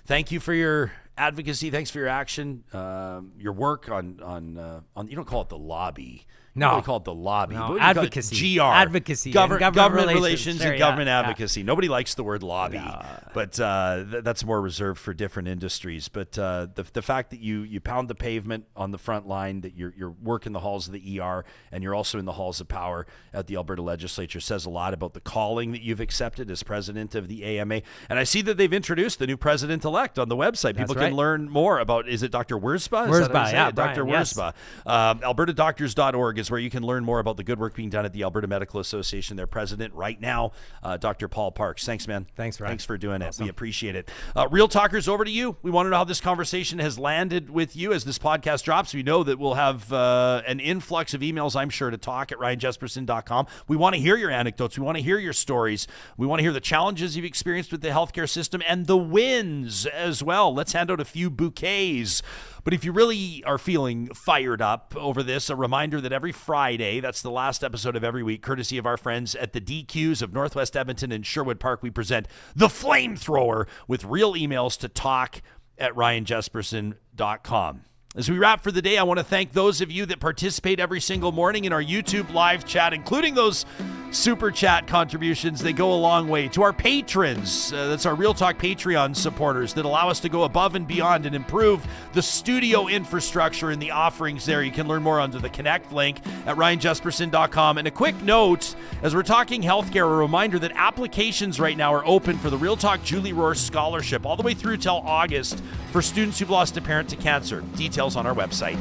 Thank you for your advocacy. Thanks for your action, your work on you don't call it the lobby. No. You call it the lobby. No, advocacy. GR. Advocacy. Government relations Sure, and government yeah. advocacy. Nobody likes the word lobby, No. but that's more reserved for different industries. But the fact that you pound the pavement on the front line, that you're working the halls of the ER, and you're also in the halls of power at the Alberta Legislature says a lot about the calling that you've accepted as president of the AMA. And I see that they've introduced the new president-elect on the website. People can learn more about, is it Dr. Wurzba? Wurzba, yeah. Dr. Brian, Wurzba. AlbertaDoctors.org is where you can learn more about the good work being done at the Alberta Medical Association. Their president right now, Dr. Paul Parks. Thanks, man. Thanks, Ryan. Thanks for doing Awesome. it. We appreciate it. Real Talkers, over to you. We want to know how this conversation has landed with you as this podcast drops. We know that we'll have an influx of emails, I'm sure, to talk at ryanjesperson.com. We want to hear your anecdotes. We want to hear your stories. We want to hear the challenges you've experienced with the healthcare system and the wins as well. Let's hand out a few bouquets. But if you really are feeling fired up over this, a reminder that every Friday, that's the last episode of every week, courtesy of our friends at the DQs of Northwest Edmonton and Sherwood Park, we present the Flamethrower with real emails to talk at ryanjesperson.com. As we wrap for the day, I want to thank those of you that participate every single morning in our YouTube live chat, including those super chat contributions. They go a long way. To our patrons, that's our Real Talk Patreon supporters that allow us to go above and beyond and improve the studio infrastructure and the offerings there. You can learn more under the Connect link at ryanjesperson.com. And a quick note, as we're talking healthcare, a reminder that applications right now are open for the Real Talk Julie Rohr Scholarship all the way through till August for students who've lost a parent to cancer. Details on our website.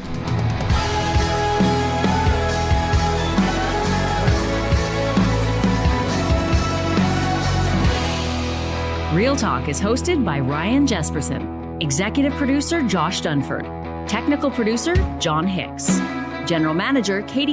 Real Talk is hosted by Ryan Jesperson, executive producer Josh Dunford, technical producer John Hicks, general manager Katie